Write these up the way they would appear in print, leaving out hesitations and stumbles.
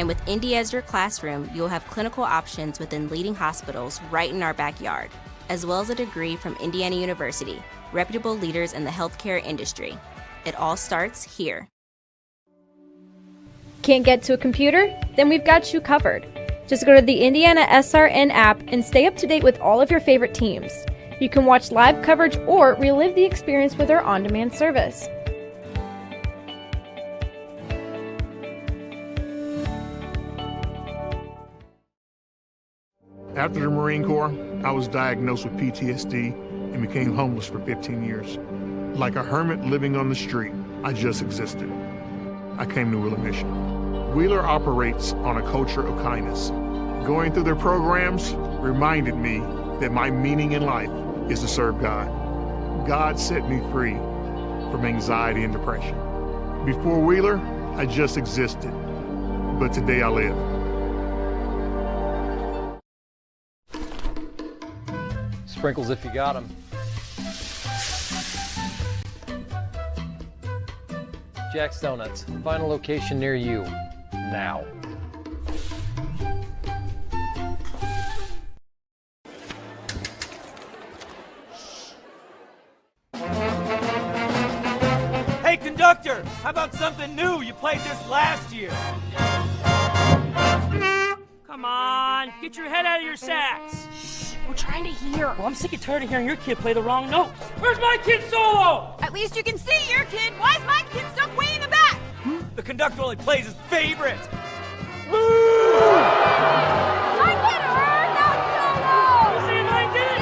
And with Indy as your classroom, you'll have clinical options within leading hospitals right in our backyard, as well as a degree from Indiana University, reputable leaders in the healthcare industry. It all starts here. Can't get to a computer? Then we've got you covered. Just go to the IndianaSRN app and stay up to date with all of your favorite teams. You can watch live coverage or relive the experience with our on-demand service. After the Marine Corps, I was diagnosed with PTSD and became homeless for 15 years. Like a hermit living on the street, I just existed. I came to Wheeler Mission. Wheeler operates on a culture of kindness. Going through their programs reminded me that my meaning in life is to serve God. God set me free from anxiety and depression. Before Wheeler, I just existed, but today I live. Sprinkles if you got them. Jack's Donuts, final location near you, now. Hey conductor, how about something new? You played this last year. Come on, get your head out of your sacks. We're trying to hear. Well, I'm sick and tired of hearing your kid play the wrong notes. Where's my kid's solo? At least you can see your kid. Why is my kid stuck way in the back? The conductor only plays his favorites. My kid heard that solo! You saying I did?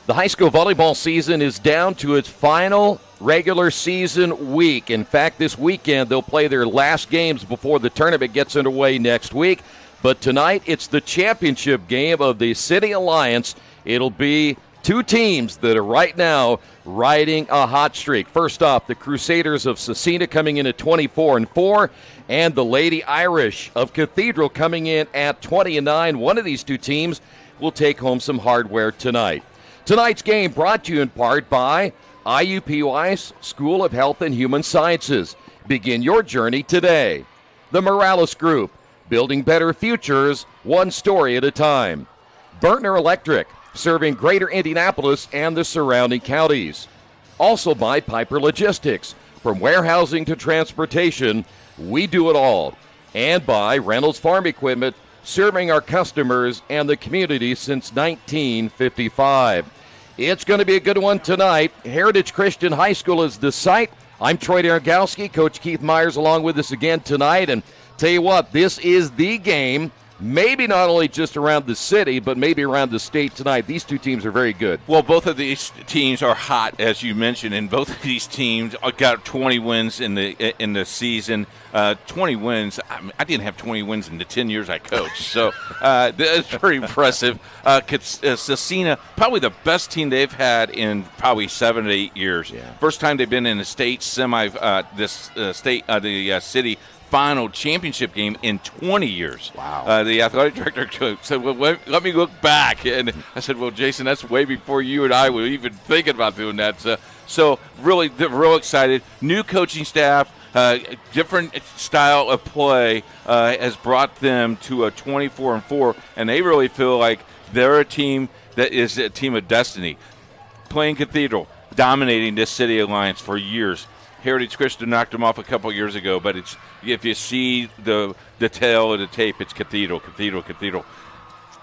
The high school volleyball season is down to its final regular season week. In fact, this weekend they'll play their last games before the tournament gets underway next week. But tonight it's the championship game of the City Alliance. It'll be two teams that are right now riding a hot streak. First off, the Crusaders of Scecina coming in at 24-4, and the Lady Irish of Cathedral coming in at 20-9. One of these two teams will take home some hardware tonight. Tonight's game brought to you in part by IUPUI's School of Health and Human Sciences. Begin your journey today. The Morales Group, building better futures, one story at a time. Bertner Electric, serving greater Indianapolis and the surrounding counties. Also by Piper Logistics, from warehousing to transportation, we do it all. And by Reynolds Farm Equipment, serving our customers and the community since 1955. It's going to be a good one tonight. Heritage Christian High School is the site. I'm Troy Dargowski, Coach Keith Myers along with us again tonight. And tell you what, this is the game, maybe not only just around the city, but maybe around the state tonight. These two teams are very good. Well, both of these teams are hot, as you mentioned, and both of these teams got 20 wins in the season. 20 wins. I didn't have 20 wins in the 10 years I coached, so that's pretty impressive. Scecina, probably the best team they've had in probably 7 to 8 years. Yeah. First time they've been in the state semi, the city final championship game in 20 years. Wow. The athletic director said, well, let me look back. And I said, well, Jason, that's way before you and I were even thinking about doing that. So really, they're real excited. New coaching staff, different style of play has brought them to a 24-4, and they really feel like they're a team that is a team of destiny. Playing Cathedral, dominating this City Alliance for years. Heritage Christian knocked them off a couple years ago, but it's if you see the tail of the tape, it's Cathedral.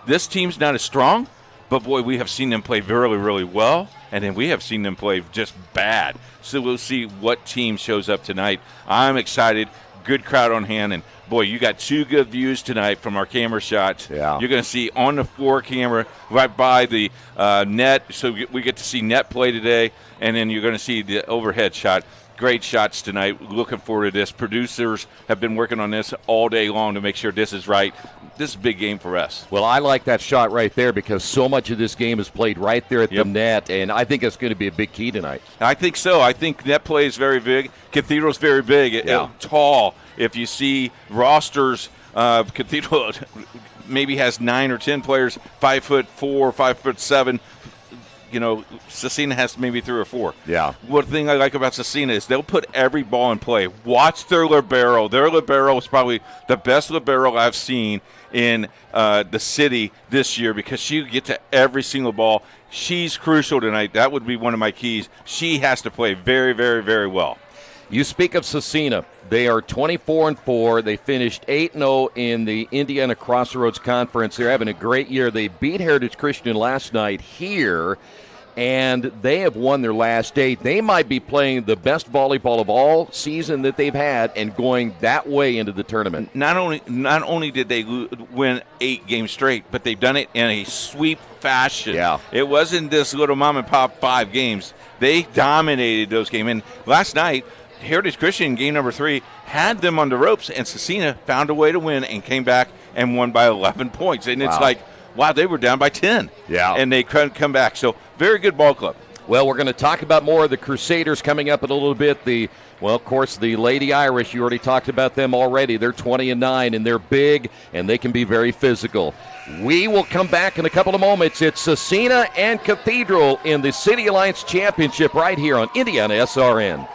This team's not as strong, but, boy, we have seen them play really, really well, and then we have seen them play just bad. So we'll see what team shows up tonight. I'm excited. Good crowd on hand, and, boy, you got 2 good views tonight from our camera shots. Yeah. You're going to see on the floor camera right by the net, so we get to see net play today, and then you're going to see the overhead shot. Great shots tonight. Looking forward to this. Producers have been working on this all day long to make sure this is right. This is a big game for us. Well, I like that shot right there because so much of this game is played right there at the net, and I think it's going to be a big key tonight. I think so. I think net play is very big. Cathedral's very big, tall. If you see rosters, Cathedral maybe has 9 or 10 players, 5'4", 5'7". You know, Scecina has maybe 3 or 4. Yeah. One thing I like about Scecina is they'll put every ball in play. Watch their libero. Their libero is probably the best libero I've seen in the city this year because she get to every single ball. She's crucial tonight. That would be one of my keys. She has to play very, very, very well. You speak of Scecina. They are 24-4. They finished 8-0 in the Indiana Crossroads Conference. They're having a great year. They beat Heritage Christian last night here, and they have won their last 8. They might be playing the best volleyball of all season that they've had and going that way into the tournament. Not only did they win 8 games straight, but they've done it in a sweep fashion. Yeah. It wasn't this little mom-and-pop 5 games. They dominated those games. And last night, Heritage Christian, game number 3, had them on the ropes, and Scecina found a way to win and came back and won by 11 points. And it's like, wow, they were down by 10. Yeah. And they couldn't come back. So, very good ball club. Well, we're going to talk about more of the Crusaders coming up in a little bit. Of course, the Lady Irish, you already talked about them already. They're 20-9, and they're big, and they can be very physical. We will come back in a couple of moments. It's Scecina and Cathedral in the City Alliance Championship right here on IndianaSRN.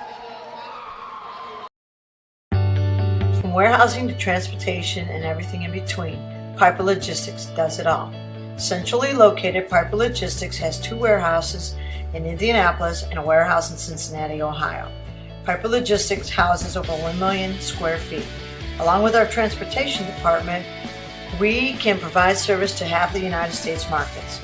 From warehousing to transportation and everything in between, Piper Logistics does it all. Centrally located, Piper Logistics has 2 warehouses in Indianapolis and a warehouse in Cincinnati, Ohio. Piper Logistics houses over 1 million square feet. Along with our transportation department, we can provide service to half the United States markets.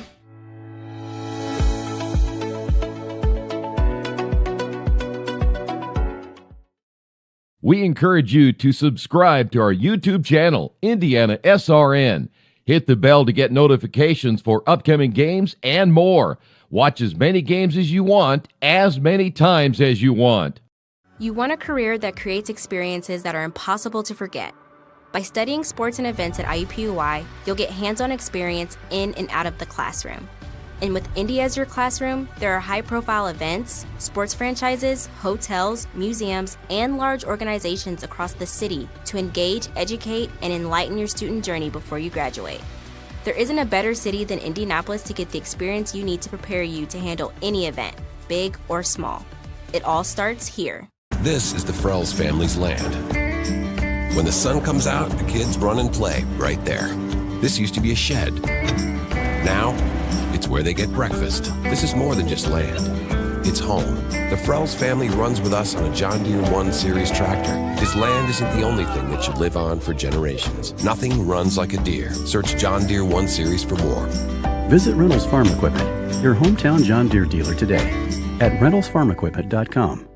We encourage you to subscribe to our YouTube channel, IndianaSRN. Hit the bell to get notifications for upcoming games and more. Watch as many games as you want, as many times as you want. You want a career that creates experiences that are impossible to forget. By studying sports and events at IUPUI, you'll get hands-on experience in and out of the classroom. And with Indy as your classroom, there are high-profile events, sports franchises, hotels, museums, and large organizations across the city to engage, educate, and enlighten your student journey before you graduate. There isn't a better city than Indianapolis to get the experience you need to prepare you to handle any event, big or small. It all starts here. This is the Frells family's land. When the sun comes out, the kids run and play right there. This used to be a shed. Now, it's where they get breakfast. This is more than just land. It's home. The Frells family runs with us on a John Deere 1 Series tractor. This land isn't the only thing that should live on for generations. Nothing runs like a Deere. Search John Deere 1 Series for more. Visit Reynolds Farm Equipment, your hometown John Deere dealer today at reynoldsfarmequipment.com.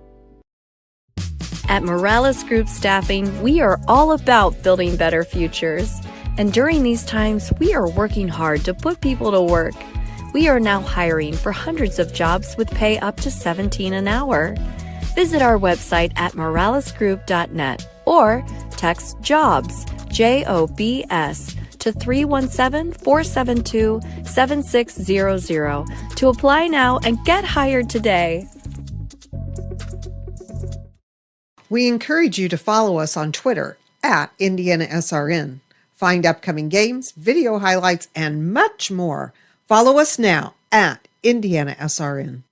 At Morales Group Staffing, we are all about building better futures. And during these times, we are working hard to put people to work. We are now hiring for hundreds of jobs with pay up to $17 an hour. Visit our website at moralesgroup.net or text JOBS, JOBS, to 317-472-7600 to apply now and get hired today. We encourage you to follow us on Twitter at IndianaSRN. Find upcoming games, video highlights, and much more. Follow us now at IndianaSRN.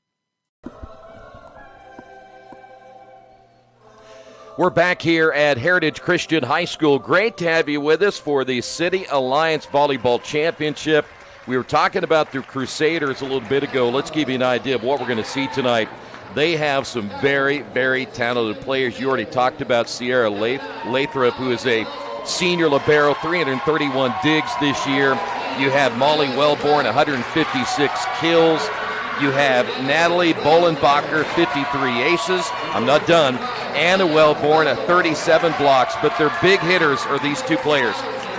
We're back here at Heritage Christian High School. Great to have you with us for the City Alliance Volleyball Championship. We were talking about the Crusaders a little bit ago. Let's give you an idea of what we're going to see tonight. They have some very, very talented players. You already talked about Sierra Lathrop, who is a senior libero, 331 digs this year. You have Molly Wellborn, 156 kills. You have Natalie Bolenbacher, 53 aces. I'm not done. Anna Wellborn at 37 blocks, but their big hitters are these two players.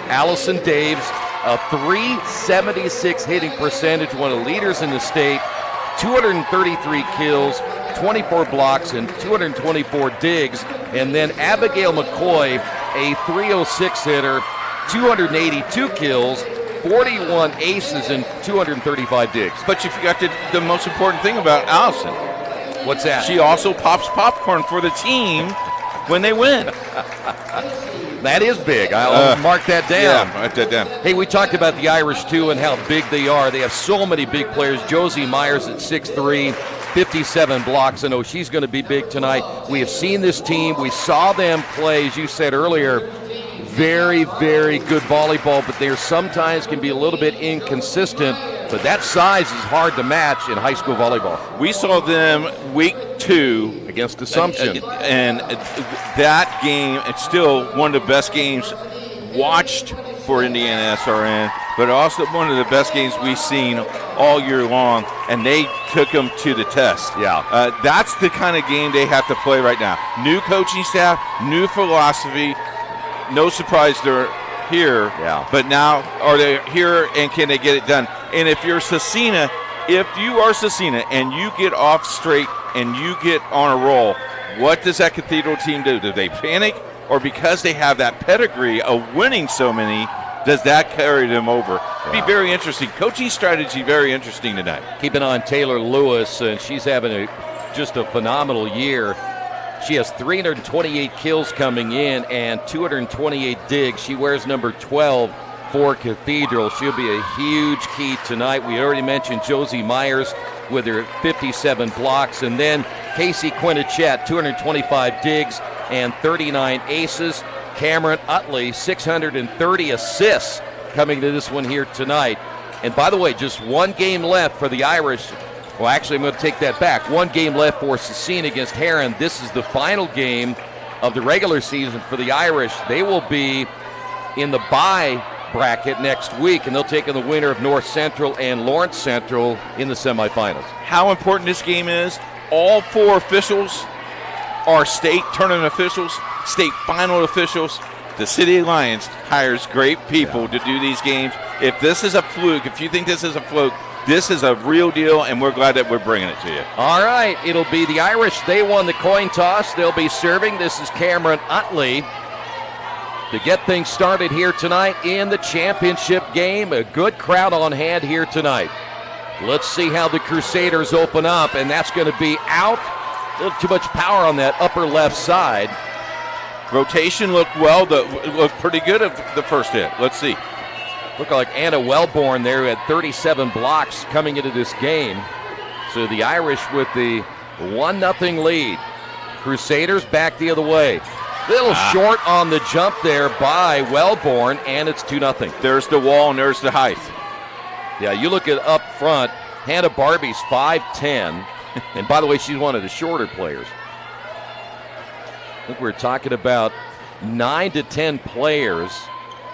Allison Daves, a 376 hitting percentage, one of the leaders in the state, 233 kills, 24 blocks, and 224 digs. And then Abigail McCoy, a 306 hitter, 282 kills, 41 aces, and 235 digs. But you forgot the most important thing about Allison. What's that? She also pops popcorn for the team when they win. That is big. I'll mark that down. Yeah, write that down. Hey, we talked about the Irish, too, and how big they are. They have so many big players. Josie Myers at 6'3", 57 blocks. I know she's going to be big tonight. We have seen this team. We saw them play, as you said earlier, very, very good volleyball, but they sometimes can be a little bit inconsistent. But that size is hard to match in high school volleyball. We saw them week 2 against Assumption. And that game, it's still one of the best games watched for IndianaSRN, but also one of the best games we've seen all year long, and they took them to the test. Yeah. That's the kind of game they have to play right now. New coaching staff, new philosophy. No surprise they're here, but now are they here and can they get it done? And if you're Scecina, and you get off straight and you get on a roll, what does that Cathedral team do? Do they panic? Or because they have that pedigree of winning so many, does that carry them over? It'd be very interesting. Coaching strategy, very interesting tonight. Keep an eye on Taylor Lewis, and she's having just a phenomenal year. She has 328 kills coming in and 228 digs. She wears number 12 for Cathedral. She'll be a huge key tonight. We already mentioned Josie Myers with her 57 blocks. And then Casey Quinnichette, 225 digs and 39 aces. Cameron Utley, 630 assists coming to this one here tonight. And by the way, just one game left for the Irish. Well, actually, I'm going to take that back. One game left for Scecina against Heron. This is the final game of the regular season for the Irish. They will be in the bye bracket next week, and they'll take in the winner of North Central and Lawrence Central in the semifinals. How important this game is, all 4 officials are state tournament officials, state final officials. The City of Lions hires great people to do these games. If this is a fluke, if you think this is a fluke, this is a real deal, and we're glad that we're bringing it to you. All right, it'll be the Irish. They won the coin toss. They'll be serving. This is Cameron Utley to get things started here tonight in the championship game. A good crowd on hand here tonight. Let's see how the Crusaders open up, and that's going to be out. A little too much power on that upper left side. Rotation looked looked pretty good at the first hit. Let's see. Looked like Anna Wellborn there, who had 37 blocks coming into this game. So the Irish with the 1-0 lead. Crusaders back the other way. Little short on the jump there by Wellborn, and it's 2-0. There's the wall, and there's the height. Yeah, you look at up front, Hannah Barbie's 5'10", and by the way, she's one of the shorter players. I think we're talking about 9 to 10 players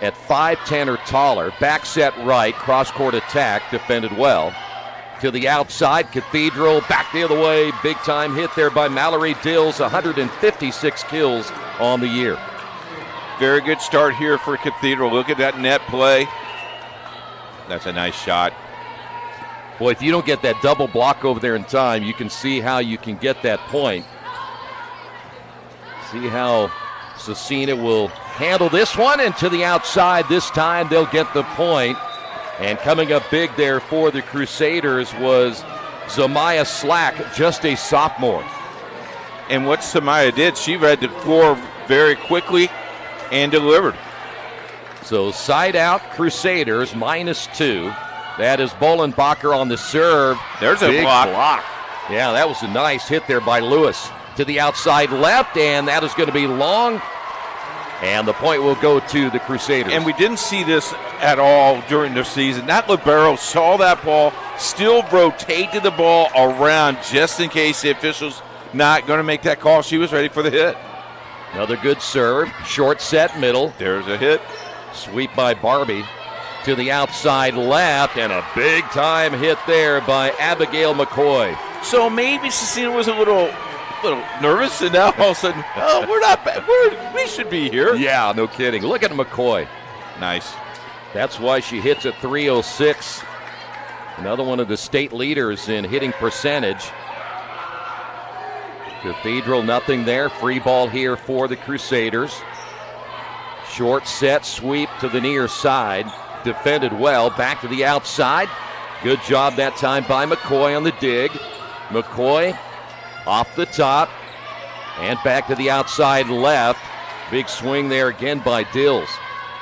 at 5'10" or taller. Back set right, cross-court attack, defended well. To the outside, Cathedral back the other way. Big-time hit there by Mallory Dills, 156 kills on the year. Very good start here for Cathedral. Look at that net play. That's a nice shot. Boy, if you don't get that double block over there in time, you can see how you can get that point. See how Scecina will handle this one, and to the outside this time they'll get the point. And coming up big there for the Crusaders was Zamaya Slack, just a sophomore. And what Zamaya did, she read the floor very quickly and delivered. So side out Crusaders, -2. That is Bolenbacher on the serve. There's a big block. Yeah, that was a nice hit there by Lewis. To the outside left, and that is going to be long. And the point will go to the Crusaders. And we didn't see this at all during the season. That libero saw that ball, still rotated the ball around just in case the official's not going to make that call. She was ready for the hit. Another good serve. Short set, middle. There's a hit. Sweep by Barbie to the outside left, and a big-time hit there by Abigail McCoy. So maybe Scecina was a little nervous, and now all of a sudden, oh, we're not bad. We should be here. Yeah, no kidding. Look at McCoy. Nice. That's why she hits at .306. Another one of the state leaders in hitting percentage. Cathedral, nothing there. Free ball here for the Crusaders. Short set, sweep to the near side. Defended well. Back to the outside. Good job that time by McCoy on the dig. McCoy off the top. And back to the outside left. Big swing there again by Dills.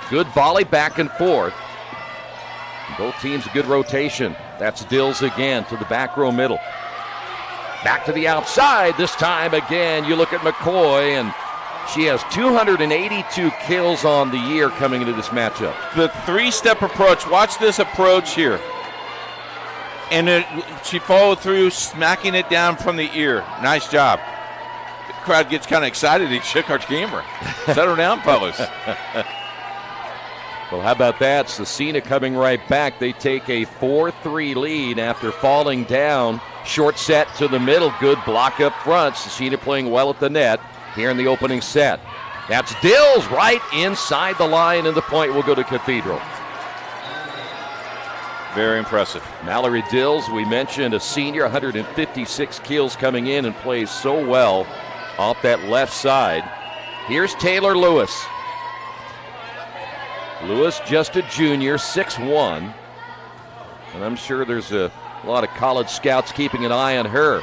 Good volley back and forth. Both teams a good rotation. That's Dills again to the back row middle. Back to the outside. This time again, you look at McCoy, and she has 282 kills on the year coming into this matchup. The three-step approach. Watch this approach here. And she followed through, smacking it down from the ear. Nice job. The crowd gets kind of excited. He shook our camera. Settle down, fellas. Well, how about that? Scecina coming right back. They take a 4-3 lead after falling down. Short set to the middle. Good block up front. Scecina playing well at the net here in the opening set. That's Dills right inside the line, and the point will go to Cathedral. Very impressive. Mallory Dills, we mentioned, a senior, 156 kills coming in and plays so well off that left side. Here's Taylor Lewis. Lewis, just a junior, 6'1", and I'm sure there's a lot of college scouts keeping an eye on her.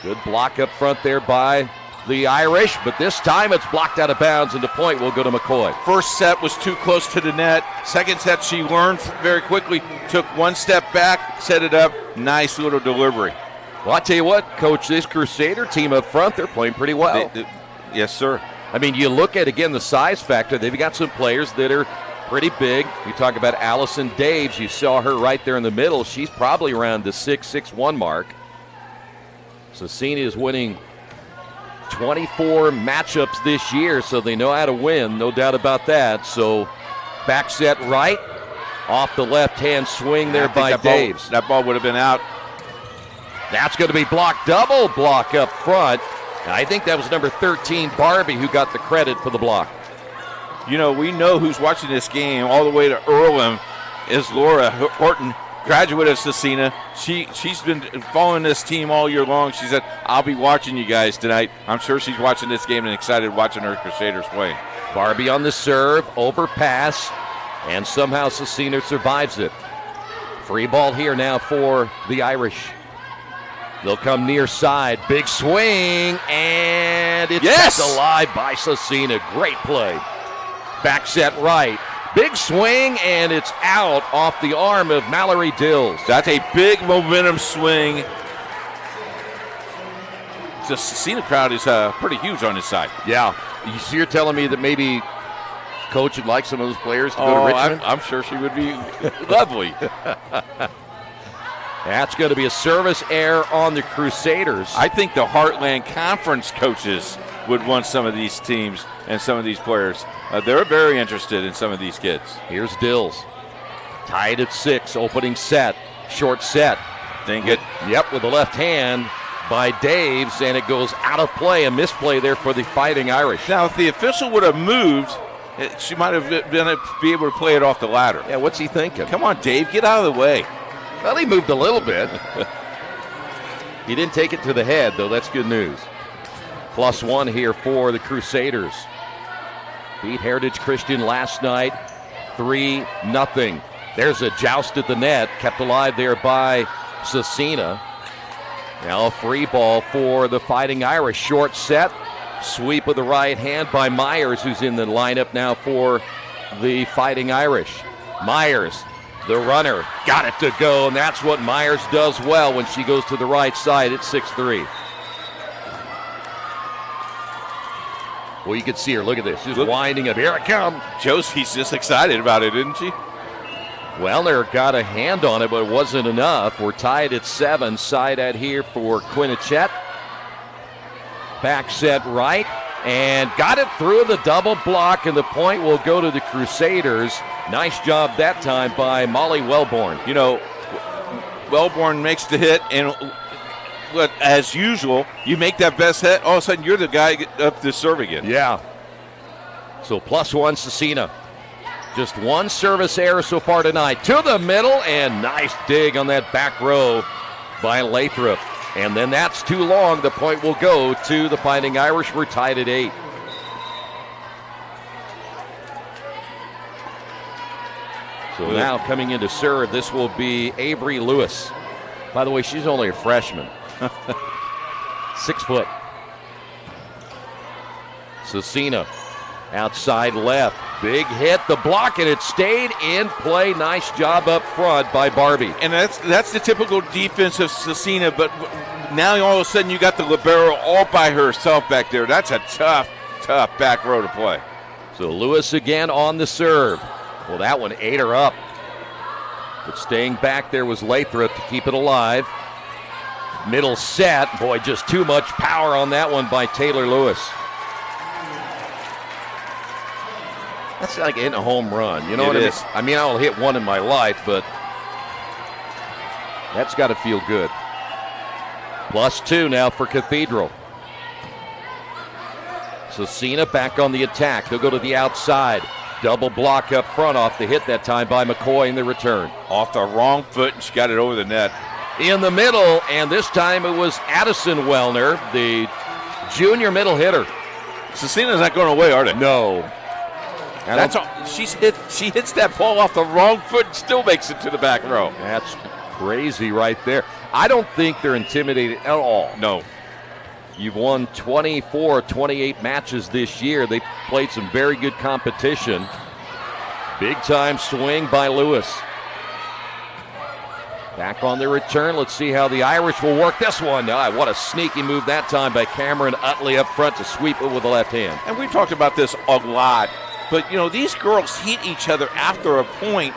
Good block up front there by the Irish, but this time it's blocked out of bounds, and the point will go to McCoy. First set was too close to the net. Second set, she learned very quickly, took one step back, set it up. Nice little delivery. Well, I'll tell you what, Coach, this Crusader team up front, they're playing pretty well. Yes, sir. I mean, you look at, again, the size factor. They've got some players that are pretty big. You talk about Allison Daves. You saw her right there in the middle. She's probably around the 6'1" mark. Scecina is winning 24 matchups this year, so they know how to win, no doubt about that. So back set right, off the left-hand swing there by Daves. That ball would have been out. That's going to be blocked, double block up front. I think that was number 13, Barbie, who got the credit for the block. You know, we know who's watching this game all the way to Earlham is Laura Horton, graduate of Scecina. She's been following this team all year long. She said, I'll be watching you guys tonight. I'm sure she's watching this game and excited watching her Crusaders play. Barbie on the serve, overpass, and somehow Scecina survives it. Free ball here now for the Irish. They'll come near side. Big swing, and it's kept alive by Scecina. Great play. Back set right. Big swing, and it's out off the arm of Mallory Dills. That's a big momentum swing. The Scecina crowd is pretty huge on this side. Yeah. You're telling me that maybe Coach would like some of those players to go to Richmond? I'm sure she would be lovely. That's going to be a service error on the Crusaders. I think the Heartland Conference coaches would want some of these teams and some of these players. They're very interested in some of these kids. Here's Dills. Tied at 6, opening set. Short set. Dang it. Yep, with the left hand by Daves, and it goes out of play. A misplay there for the Fighting Irish. Now, if the official would have moved, she might have be able to play it off the ladder. Yeah, what's he thinking? Come on, Dave, get out of the way. Well, he moved a little bit. He didn't take it to the head, though. That's good news. +1 here for the Crusaders. Beat Heritage Christian last night, 3-0. There's a joust at the net, kept alive there by Scecina. Now a free ball for the Fighting Irish. Short set, sweep with the right hand by Myers, who's in the lineup now for the Fighting Irish. Myers, the runner, got it to go, and that's what Myers does well when she goes to the right side at 6'3". Well, you can see her. Look at this. She's winding up. Here it comes. Josie's just excited about it, isn't she? Wellner got a hand on it, but it wasn't enough. We're tied at 7. Side at here for Quinnichette. Back set right, and got it through the double block, and the point will go to the Crusaders. Nice job that time by Molly Wellborn. You know, Wellborn makes the hit, and as usual, you make that best hit, all of a sudden you're the guy up to serve again. Yeah. So +1 Scecina. Just one service error so far tonight. To the middle, and nice dig on that back row by Lathrop. And then that's too long. The point will go to the Fighting Irish. We're tied at 8. So now coming in to serve, this will be Avery Lewis. By the way, she's only a freshman. 6 foot. Scecina outside left. Big hit, the block, and it stayed in play. Nice job up front by Barbie. And that's the typical defense of Scecina, but now all of a sudden you got the libero all by herself back there. That's a tough back row to play. So Lewis again on the serve. Well, that one ate her up. But staying back there was Lathrop to keep it alive. Middle set. Boy, just too much power on that one by Taylor Lewis. That's like hitting a home run. You know what I mean? I mean, I'll hit one in my life, but that's got to feel good. +2 now for Cathedral. Scecina back on the attack. They'll go to the outside. Double block up front off the hit that time by McCoy in the return. Off the wrong foot, and she got it over the net. In the middle, and this time it was Addison Wellner, the junior middle hitter. Scecina's not going away, are they? No. That's all. She hits that ball off the wrong foot and still makes it to the back row. That's crazy right there. I don't think they're intimidated at all. No. You've won 24, 28 matches this year. They played some very good competition. Big time swing by Lewis. Back on the return. Let's see how the Irish will work this one. What a sneaky move that time by Cameron Utley up front to sweep it with the left hand. And we've talked about this a lot. But, you know, these girls hit each other after a point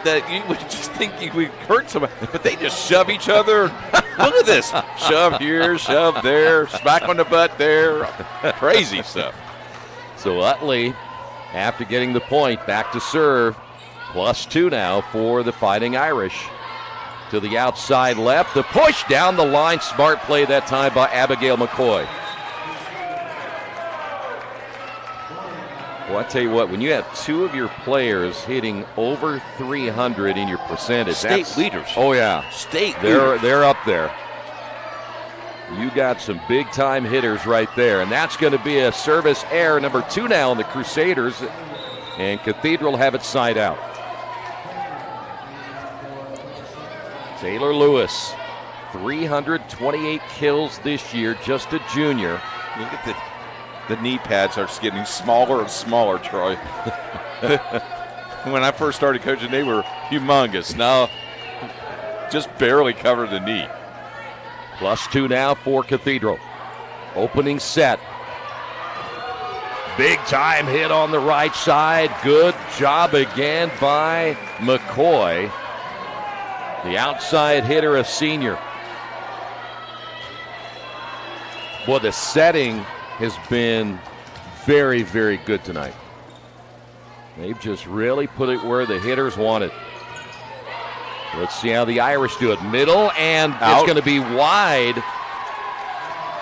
that you would just think you would hurt somebody. But they just shove each other. Look at this. Shove here, shove there, smack on the butt there. Crazy stuff. So Utley, after getting the point, back to serve. +2 now for the Fighting Irish. To the outside left. The push down the line. Smart play that time by Abigail McCoy. Well, I tell you what, when you have 2 of your players hitting over 300 in your percentage. State leaders. Oh, yeah. State leaders. They're up there. You got some big-time hitters right there. And that's going to be a service error, number 2 now on the Crusaders. And Cathedral have it side out. Taylor Lewis, 328 kills this year, just a junior. Look at the knee pads are getting smaller and smaller, Troy. When I first started coaching, they were humongous. Now, just barely cover the knee. +2 now for Cathedral. Opening set. Big time hit on the right side. Good job again by McCoy. The outside hitter, a senior. Boy, the setting has been very, very good tonight. They've just really put it where the hitters want it. Let's see how the Irish do it. Middle, and it's going to be wide.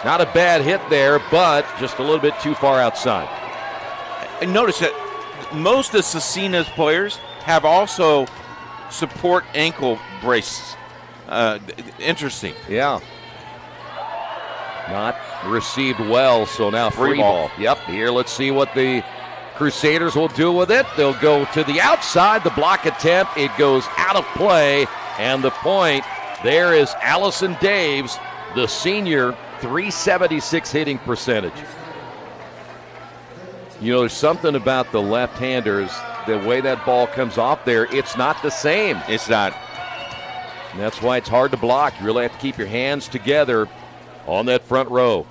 Not a bad hit there, but just a little bit too far outside. And notice that most of Scecina's players have also support ankle braces. Interesting. Yeah. Not received well, so now free ball. Yep, here let's see what the Crusaders will do with it. They'll go to the outside, the block attempt. It goes out of play, and the point there is Allison Daves, the senior, 376 hitting percentage. You know, there's something about the left-handers, the way that ball comes off there, it's not the same. It's not. And that's why it's hard to block. You really have to keep your hands together on that front row.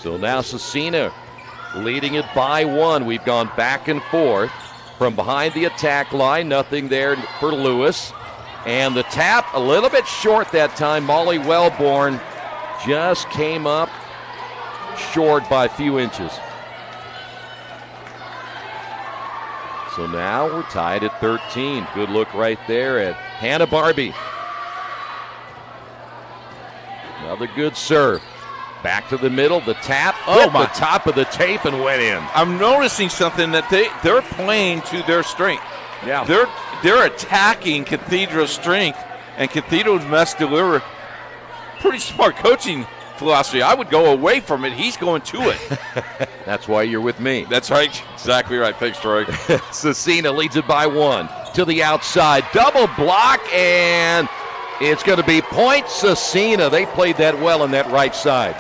So now Scecina leading it by 1. We've gone back and forth. from behind the attack line. Nothing there for Lewis. And the tap a little bit short that time. Molly Wellborn just came up short by a few inches. So now we're tied at 13. Good look right there at Hannah Barbie. Another good serve. Back to the middle, the tap, hit the top of the tape and went in. I'm noticing something that they're playing to their strength. Yeah. They're attacking Cathedral's strength, and Cathedral must deliver. Pretty smart coaching philosophy. I would go away from it. He's going to it. That's why you're with me. That's right. Exactly right. Thanks, Troy. Scecina leads it by 1 to the outside. Double block, and it's going to be point Scecina. They played that well on that right side.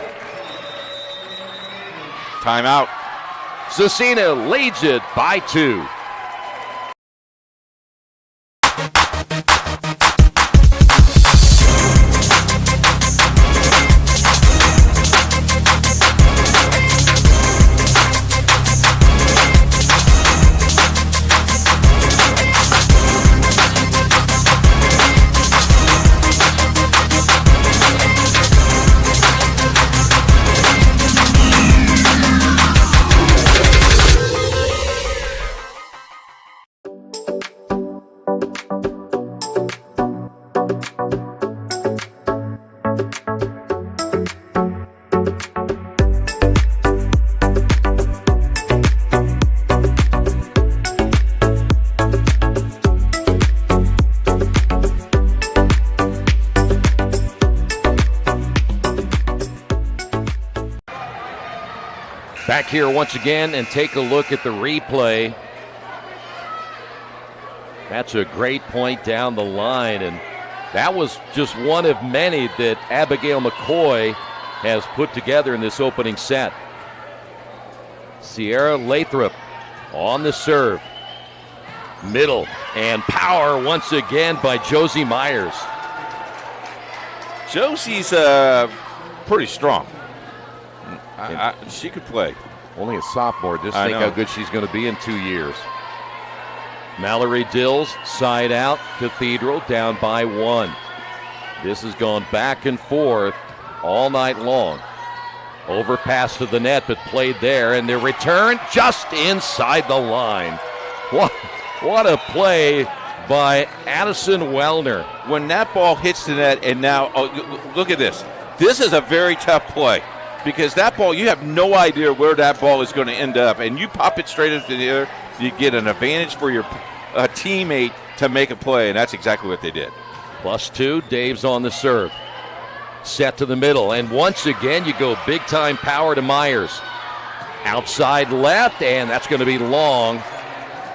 Timeout. Scecina leads it by 2. Back here once again and take a look at the replay. That's a great point down the line, and that was just one of many that Abigail McCoy has put together in this opening set. Sierra Lathrop on the serve. Middle and power once again by Josie Myers. Josie's pretty strong. She could play. Only a sophomore. Just I think know. how good she's going to be in 2 years. Mallory Dills, side out. Cathedral down by 1. This has gone back and forth all night long. Overpass to the net, but played there. And the return just inside the line. What a play by Addison Wellner. When that ball hits the net, and now, look at this. This is a very tough play. Because that ball, you have no idea where that ball is going to end up. And you pop it straight into the air, you get an advantage for your teammate to make a play. And that's exactly what they did. +2, Dave's on the serve. Set to the middle. And once again, you go big-time power to Myers. Outside left, and that's going to be long.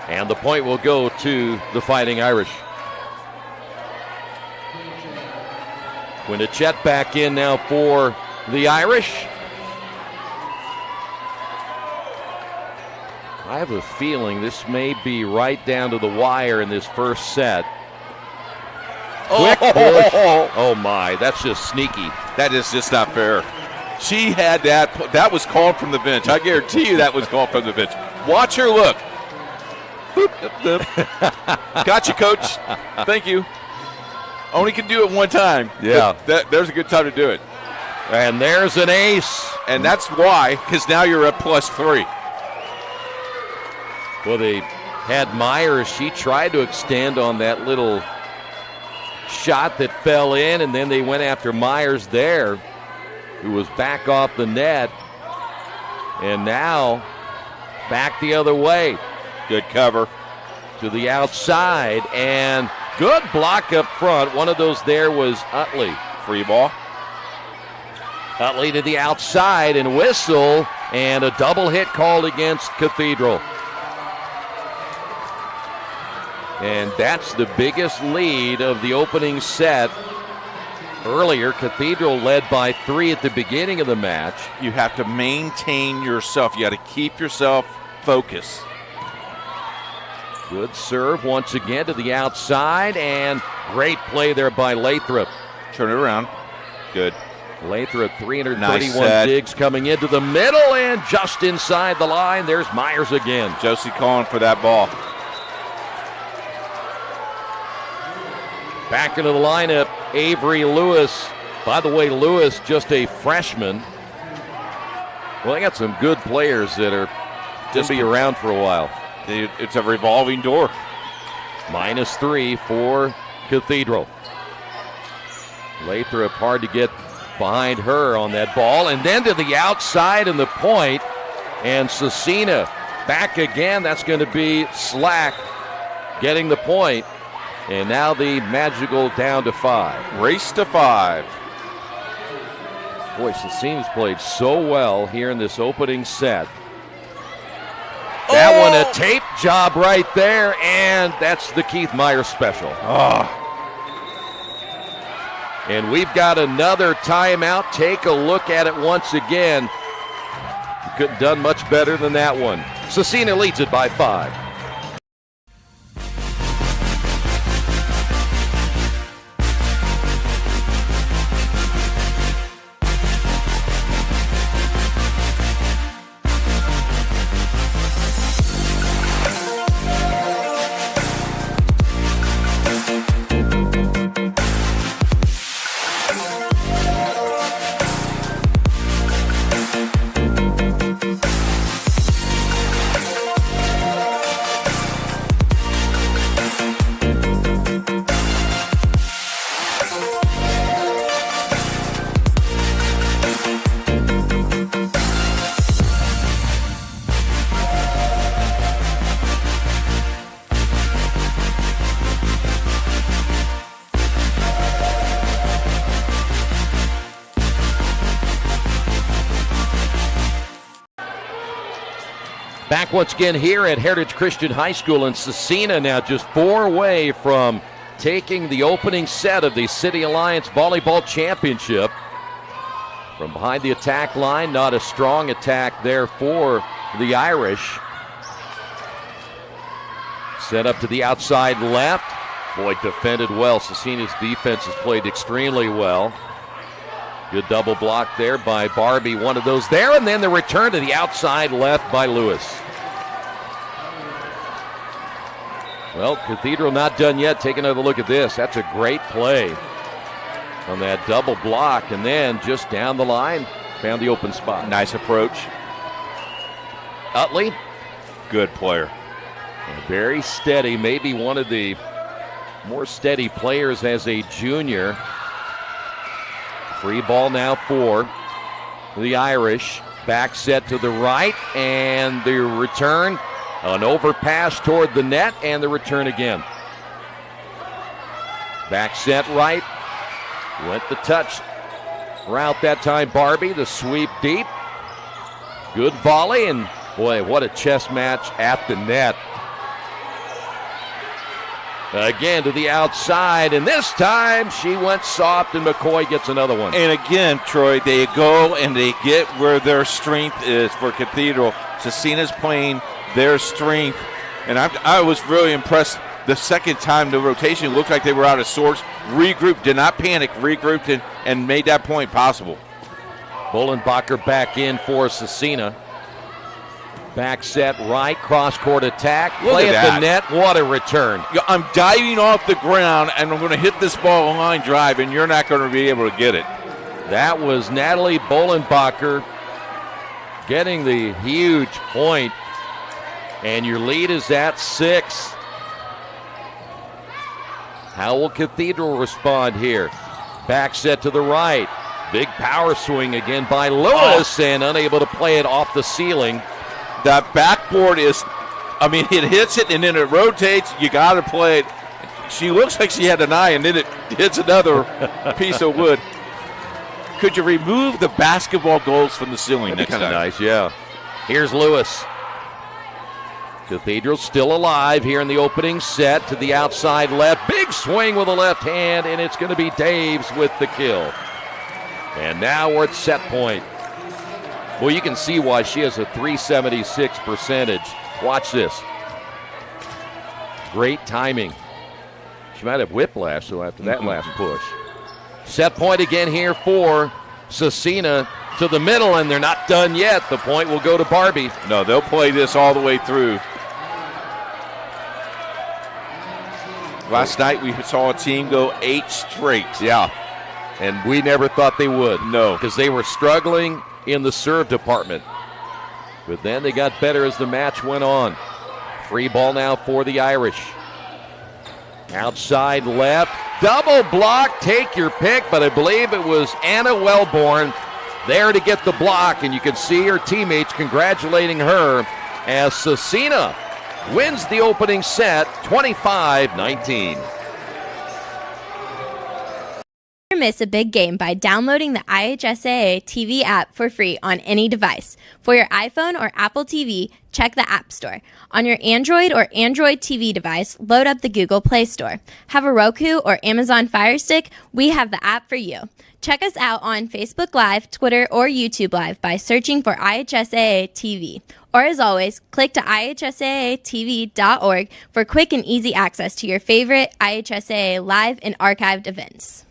And the point will go to the Fighting Irish. Quinnichette back in now for the Irish. I have a feeling this may be right down to the wire in this first set. Quick push. Oh my, that's just sneaky. That is just not fair. She had that. That was called from the bench. I guarantee you that was called from the bench. Watch her look. Gotcha, coach. Thank you. Only can do it one time. Yeah. There's a good time to do it. And there's an ace. And that's why, because now you're at +3. Well, they had Myers. She tried to extend on that little shot that fell in, and then they went after Myers there, who was back off the net. And now back the other way. Good cover. To the outside, and good block up front. One of those there was Utley. Free ball. Utley to the outside and whistle, and a double hit called against Cathedral. And that's the biggest lead of the opening set. Earlier, Cathedral led by 3 at the beginning of the match. You have to maintain yourself. You got to keep yourself focused. Good serve once again to the outside, and great play there by Lathrop. Turn it around. Good. Lathrop, 331 nice digs coming into the middle, and just inside the line, there's Myers again. Josie calling for that ball. Back into the lineup, Avery Lewis. By the way, Lewis, just a freshman. Well, they got some good players that are going to be around for a while. It's a revolving door. -3 for Cathedral. Lathrop hard to get behind her on that ball. And then to the outside and the point. And Scecina back again. That's going to be Slack getting the point. And now the Magical down to 5. Race to 5. Boy, Scecina's played so well here in this opening set. That one, a tape job right there, and that's the Keith Myers special. And we've got another timeout. Take a look at it once again. Couldn't have done much better than that one. Scecina leads it by 5. Back once again here at Heritage Christian High School, and Scecina now just 4 away from taking the opening set of the City Alliance Volleyball Championship. From behind the attack line, not a strong attack there for the Irish. Set up to the outside left. Boy, defended well. Scecina's defense has played extremely well. Good double block there by Barbie. One of those there, and then the return to the outside left by Lewis. Well, Cathedral not done yet. Take another look at this. That's a great play on that double block, and then just down the line, found the open spot. Nice approach. Utley. Good player. And very steady, maybe one of the more steady players as a junior. Free ball now for the Irish. Back set to the right, and the return. An overpass toward the net, and the return again. Back set right. Went the touch route that time, Barbie. The sweep deep. Good volley, and boy, what a chess match at the net. Again to the outside, and this time she went soft, and McCoy gets another one. And again, Troy, they go and they get where their strength is for Cathedral. Scecina's playing their strength, and I was really impressed. The second time the rotation looked like they were out of sorts. Regrouped, did not panic, regrouped and made that point possible. Bullenbacher back in for Scecina. Back set right, cross-court attack. Play at the net. What a return. I'm diving off the ground, and I'm going to hit this ball on line drive, and you're not going to be able to get it. That was Natalie Bullenbacher getting the huge point, and your lead is at 6. How will Cathedral respond here? Back set to the right. Big power swing again by Lewis, and unable to play it off the ceiling. That backboard is, I mean, it hits it and then it rotates. You got to play it. She looks like she had an eye, and then it hits another piece of wood. Could you remove the basketball goals from the ceiling next time? Kind of nice, yeah. Here's Lewis. Cathedral still alive here in the opening set to the outside left. Big swing with the left hand, and it's going to be Daves with the kill. And now we're at set point. Well, you can see why she has a .376 percentage. Watch this. Great timing. She might have whiplash, so after that last push. Set point again here for Scecina to the middle, and they're not done yet. The point will go to Barbie. No, they'll play this all the way through. Last night we saw a team go 8 straight. Yeah, and we never thought they would. No. Because they were struggling in the serve department. But then they got better as the match went on. Free ball now for the Irish. Outside left, double block, take your pick, but I believe it was Anna Wellborn there to get the block, and you can see her teammates congratulating her as Scecina wins the opening set 25-19. Never miss a big game by downloading the IHSAA TV app for free on any device. For your iPhone or Apple TV, check the App Store. On your Android or Android TV device, load up the Google Play Store. Have a Roku or Amazon Fire Stick? We have the app for you. Check us out on Facebook Live, Twitter, or YouTube Live by searching for IHSAA TV. Or as always, click to IHSAATV.org for quick and easy access to your favorite IHSAA live and archived events.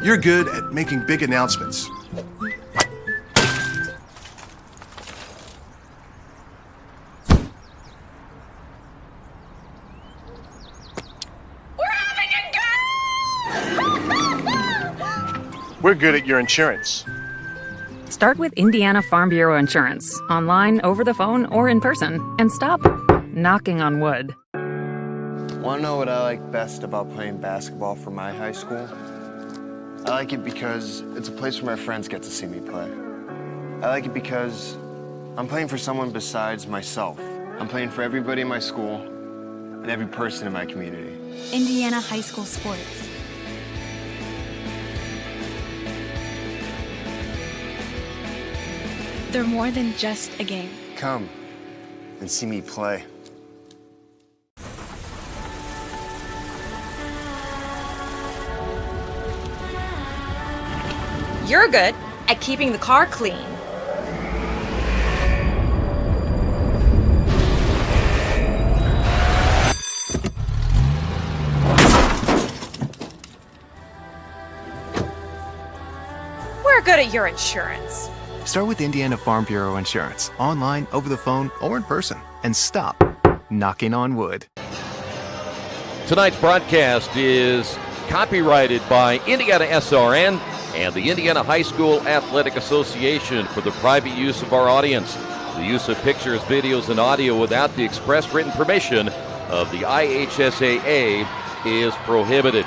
You're good at making big announcements. We're good at your insurance. Start with Indiana Farm Bureau Insurance, online, over the phone, or in person, and stop knocking on wood. Want to know what I like best about playing basketball for my high school? I like it because it's a place where my friends get to see me play. I like it because I'm playing for someone besides myself. I'm playing for everybody in my school and every person in my community. Indiana high school sports. They're more than just a game. Come and see me play. You're good at keeping the car clean. We're good at your insurance. Start with Indiana Farm Bureau Insurance, online, over the phone, or in person, and stop knocking on wood. Tonight's broadcast is copyrighted by IndianaSRN and the Indiana High School Athletic Association for the private use of our audience. The use of pictures, videos, and audio without the express written permission of the IHSAA is prohibited.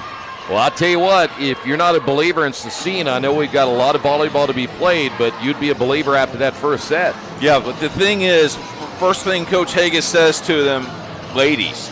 Well, I'll tell you what, if you're not a believer in Scecina, I know we've got a lot of volleyball to be played, but you'd be a believer after that first set. Yeah, but the thing is, first thing Coach Hagas says to them, ladies,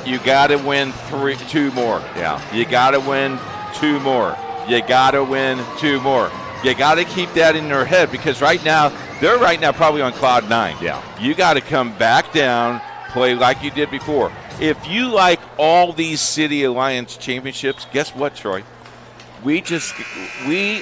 you got to win 2 more. Yeah. You got to win 2 more. You got to win 2 more. You got to keep that in their head because they're right now probably on cloud 9. Yeah. You got to come back down, play like you did before. If you like all these City Alliance championships, guess what, Troy? We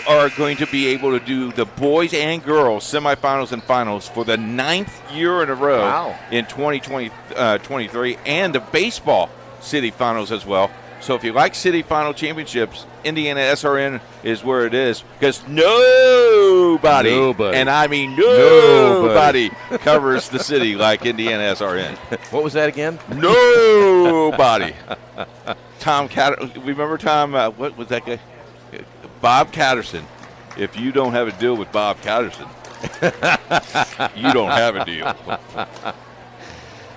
are going to be able to do the boys and girls semifinals and finals for the 9th year in a row in 2023, and the baseball city finals as well. So if you like city final championships, IndianaSRN is where it is because nobody, and I mean nobody, covers the city like IndianaSRN. What was that again? Nobody. Remember Tom, what was that guy? Bob Catterson. If you don't have a deal with Bob Catterson, you don't have a deal.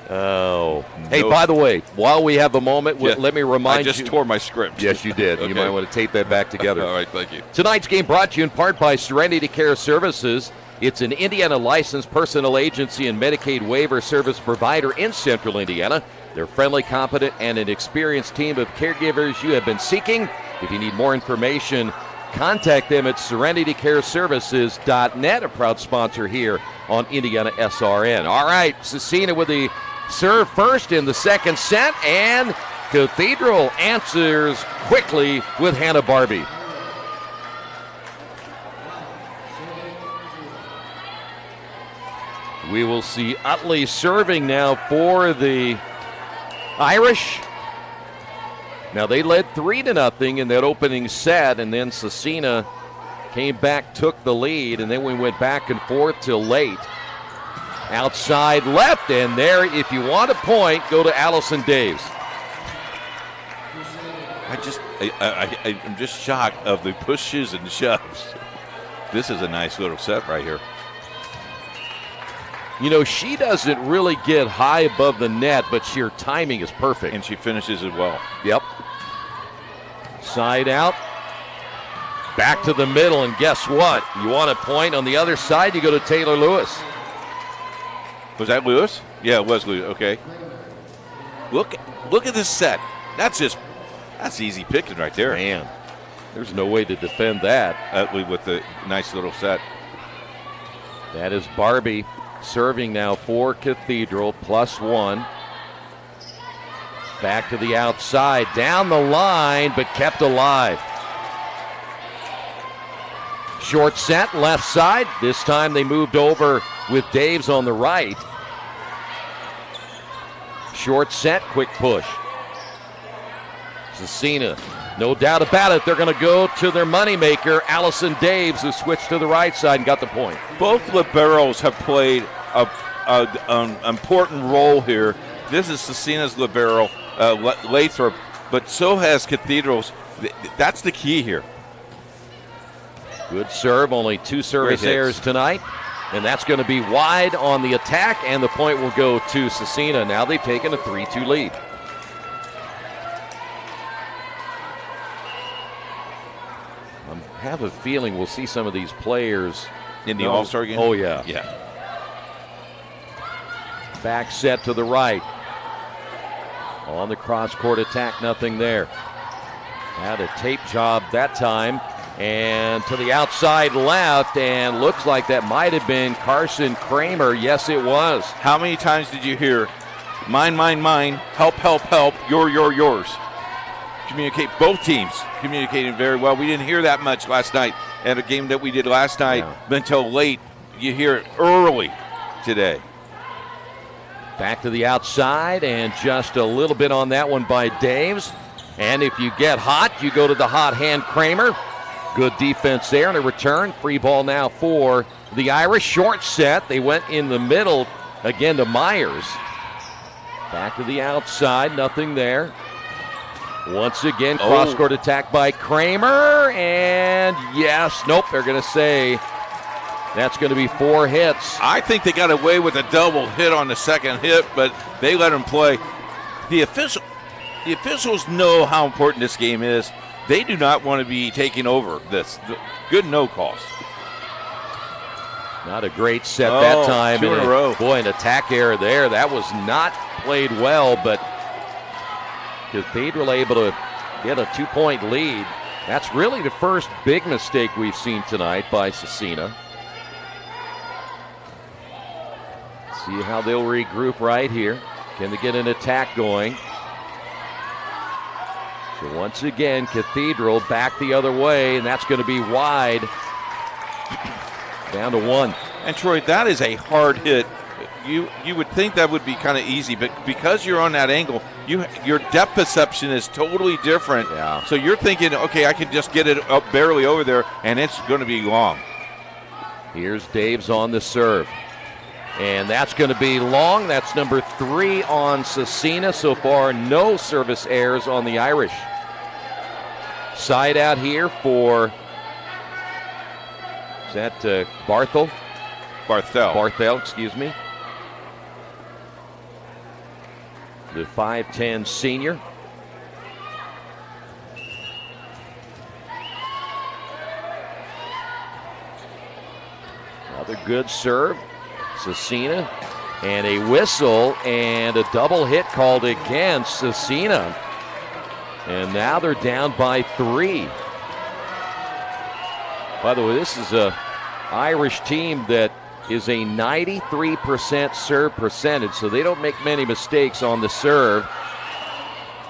Oh. Hey, by the way, while we have a moment, let me remind you. I just tore my script. Yes, you did. Okay. You might want to tape that back together. All right, thank you. Tonight's game brought to you in part by Serenity Care Services. It's an Indiana licensed personal agency and Medicaid waiver service provider in Central Indiana. They're friendly, competent, and an experienced team of caregivers you have been seeking. If you need more information, contact them at serenitycareservices.net, a proud sponsor here on IndianaSRN. All right, Scecina with the serve first in the second set, and Cathedral answers quickly with Hannah Barbie. We will see Utley serving now for the Irish. Now they led 3-0 in that opening set, and then Scecina came back, took the lead, and then we went back and forth till late. Outside left, and there, if you want a point, go to Allison Daves. I'm just shocked of the pushes and shoves. This is a nice little set right here. You know, she doesn't really get high above the net, but her timing is perfect. And she finishes it well. Yep. Side out. Back to the middle, and guess what? You want a point on the other side, you go to Taylor Lewis. Was that Lewis? Yeah, it was Lewis. Okay. Look at this set. That's easy picking right there. Man, there's no way to defend that. With the nice little set. That is Barbie serving now for Cathedral, +1. Back to the outside, down the line, but kept alive. Short set, left side. This time they moved over with Daves on the right. Short set, quick push. Scecina, no doubt about it, they're going to go to their moneymaker, Allison Daves, who switched to the right side and got the point. Both liberos have played an important role here. This is Scecina's libero, Lathrop, but so has Cathedral's. That's the key here. Good serve, only 2 service errors tonight. And that's going to be wide on the attack, and the point will go to Scecina. Now they've taken a 3-2 lead. I have a feeling we'll see some of these players in the All-Star game. Oh, yeah. Yeah. Back set to the right. On the cross-court attack, nothing there. Had a tape job that time. And to the outside left, and looks like that might have been Carson Kramer. Yes, it was. How many times did you hear, mine, help, yours? Communicate, both teams communicating very well. We didn't hear that much last night at a game that we did last night until late. You hear it early today. Back to the outside, and just a little bit on that one by Daves. And if you get hot, you go to the hot hand Kramer. Good defense there, and a return. Free ball now for the Irish. Short set. They went in the middle again to Myers. Back to the outside. Nothing there. Once again, cross-court attack by Kramer. And yes, nope, they're going to say that's going to be 4 hits. I think they got away with a double hit on the second hit, but they let him play. The officials know how important this game is. They do not want to be taking over this. Good no calls. Not a great set that time. 2 in a row. Boy, an attack error there. That was not played well, but Cathedral able to get a 2-point lead. That's really the first big mistake we've seen tonight by Scecina. See how they'll regroup right here. Can they get an attack going? So once again, Cathedral back the other way, and that's going to be wide. Down to 1. And Troy, that is a hard hit. You would think that would be kind of easy, but because you're on that angle, your depth perception is totally different. Yeah. So you're thinking, okay, I can just get it up barely over there, and it's going to be long. Here's Daves on the serve. And that's going to be long. That's number 3 on Scecina. So far, no service errors on the Irish. Side out here for, is that Barthel? Barthel, excuse me. The 5'10 senior. Another good serve. Scecina, and a whistle, and a double hit called against Scecina. And now they're down by 3. By the way, this is a Irish team that is a 93% serve percentage, so they don't make many mistakes on the serve.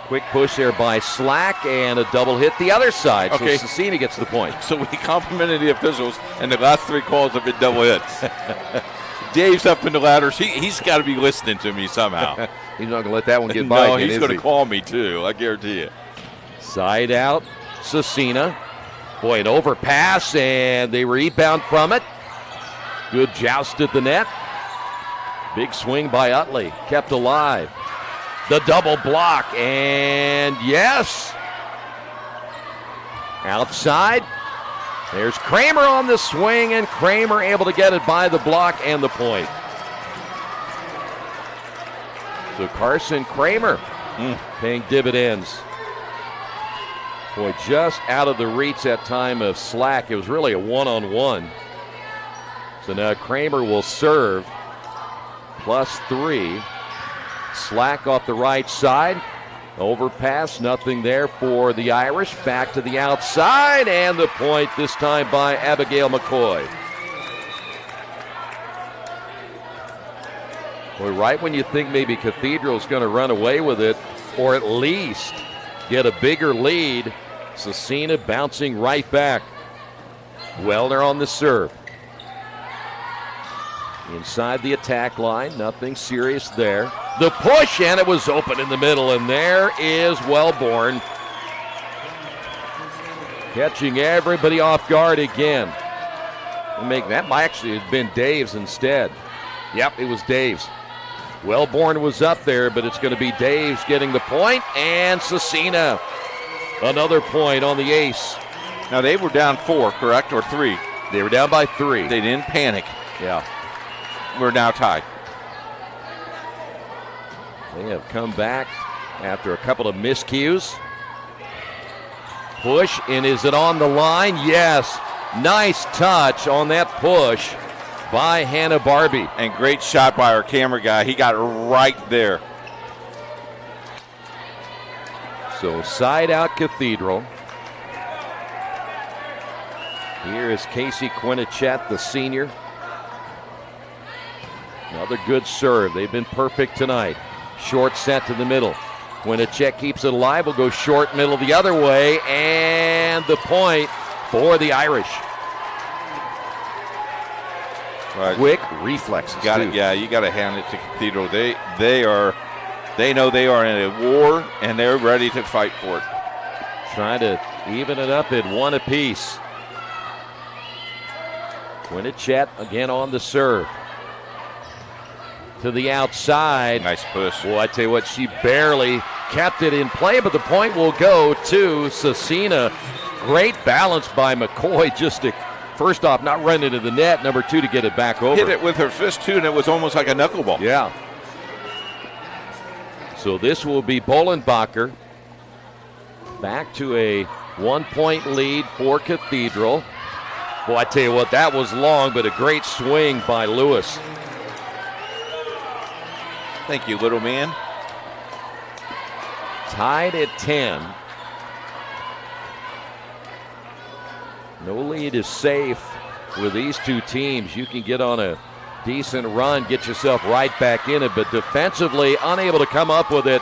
Quick push there by Slack, and a double hit the other side. Okay. So Scecina gets the point. So we complimented the officials, and the last 3 calls have been double hits. Dave's up in the ladders. He's got to be listening to me somehow. He's not going to let that one get by. No, he's going to call me too, I guarantee you. Side out, Scecina. Boy, an overpass, and they rebound from it. Good joust at the net. Big swing by Utley, kept alive. The double block, and yes! Outside. There's Kramer on the swing, and Kramer able to get it by the block and the point. So Carson Kramer paying dividends. Boy, just out of the reach that time of Slack. It was really a one-on-one. So now Kramer will serve. +3. Slack off the right side. Overpass, nothing there for the Irish. Back to the outside, and the point this time by Abigail McCoy. Boy, right when you think maybe Cathedral's going to run away with it, or at least get a bigger lead, Scecina bouncing right back. Wellner on the serve. Inside the attack line, nothing serious there. The push, and it was open in the middle, and there is Wellborn catching everybody off guard again. That might actually have been Daves instead. Yep, it was Daves. Wellborn was up there, but it's going to be Daves getting the point, and Scecina another point on the ace. Now they were down 4, correct, or 3? They were down by 3. They didn't panic. Yeah. We're now tied. They have come back after a couple of miscues. Push, and is it on the line? Yes. Nice touch on that push by Hannah Barbie. And great shot by our camera guy. He got right there. So side out Cathedral. Here is Casey Quinnichet, the senior. Another good serve. They've been perfect tonight. Short set to the middle. Quinnichet keeps it alive. Will go short middle the other way. And the point for the Irish. Right. Quick reflexes. Got it. Yeah, you got to hand it to Cathedral. They know they are in a war, and they're ready to fight for it. Trying to even it up at 1 apiece. Quinnichet again on the serve. To the outside. Nice push. Well, I tell you what, she barely kept it in play, but the point will go to Scecina. Great balance by McCoy, just to, first off, not run into the net. Number 2, to get it back over. Hit it with her fist, too, and it was almost like a knuckleball. Yeah. So this will be Bolenbacher. Back to a 1-point lead for Cathedral. Boy, I tell you what, that was long, but a great swing by Lewis. Thank you, little man. Tied at 10. No lead is safe with these two teams. You can get on a decent run, get yourself right back in it, but defensively unable to come up with it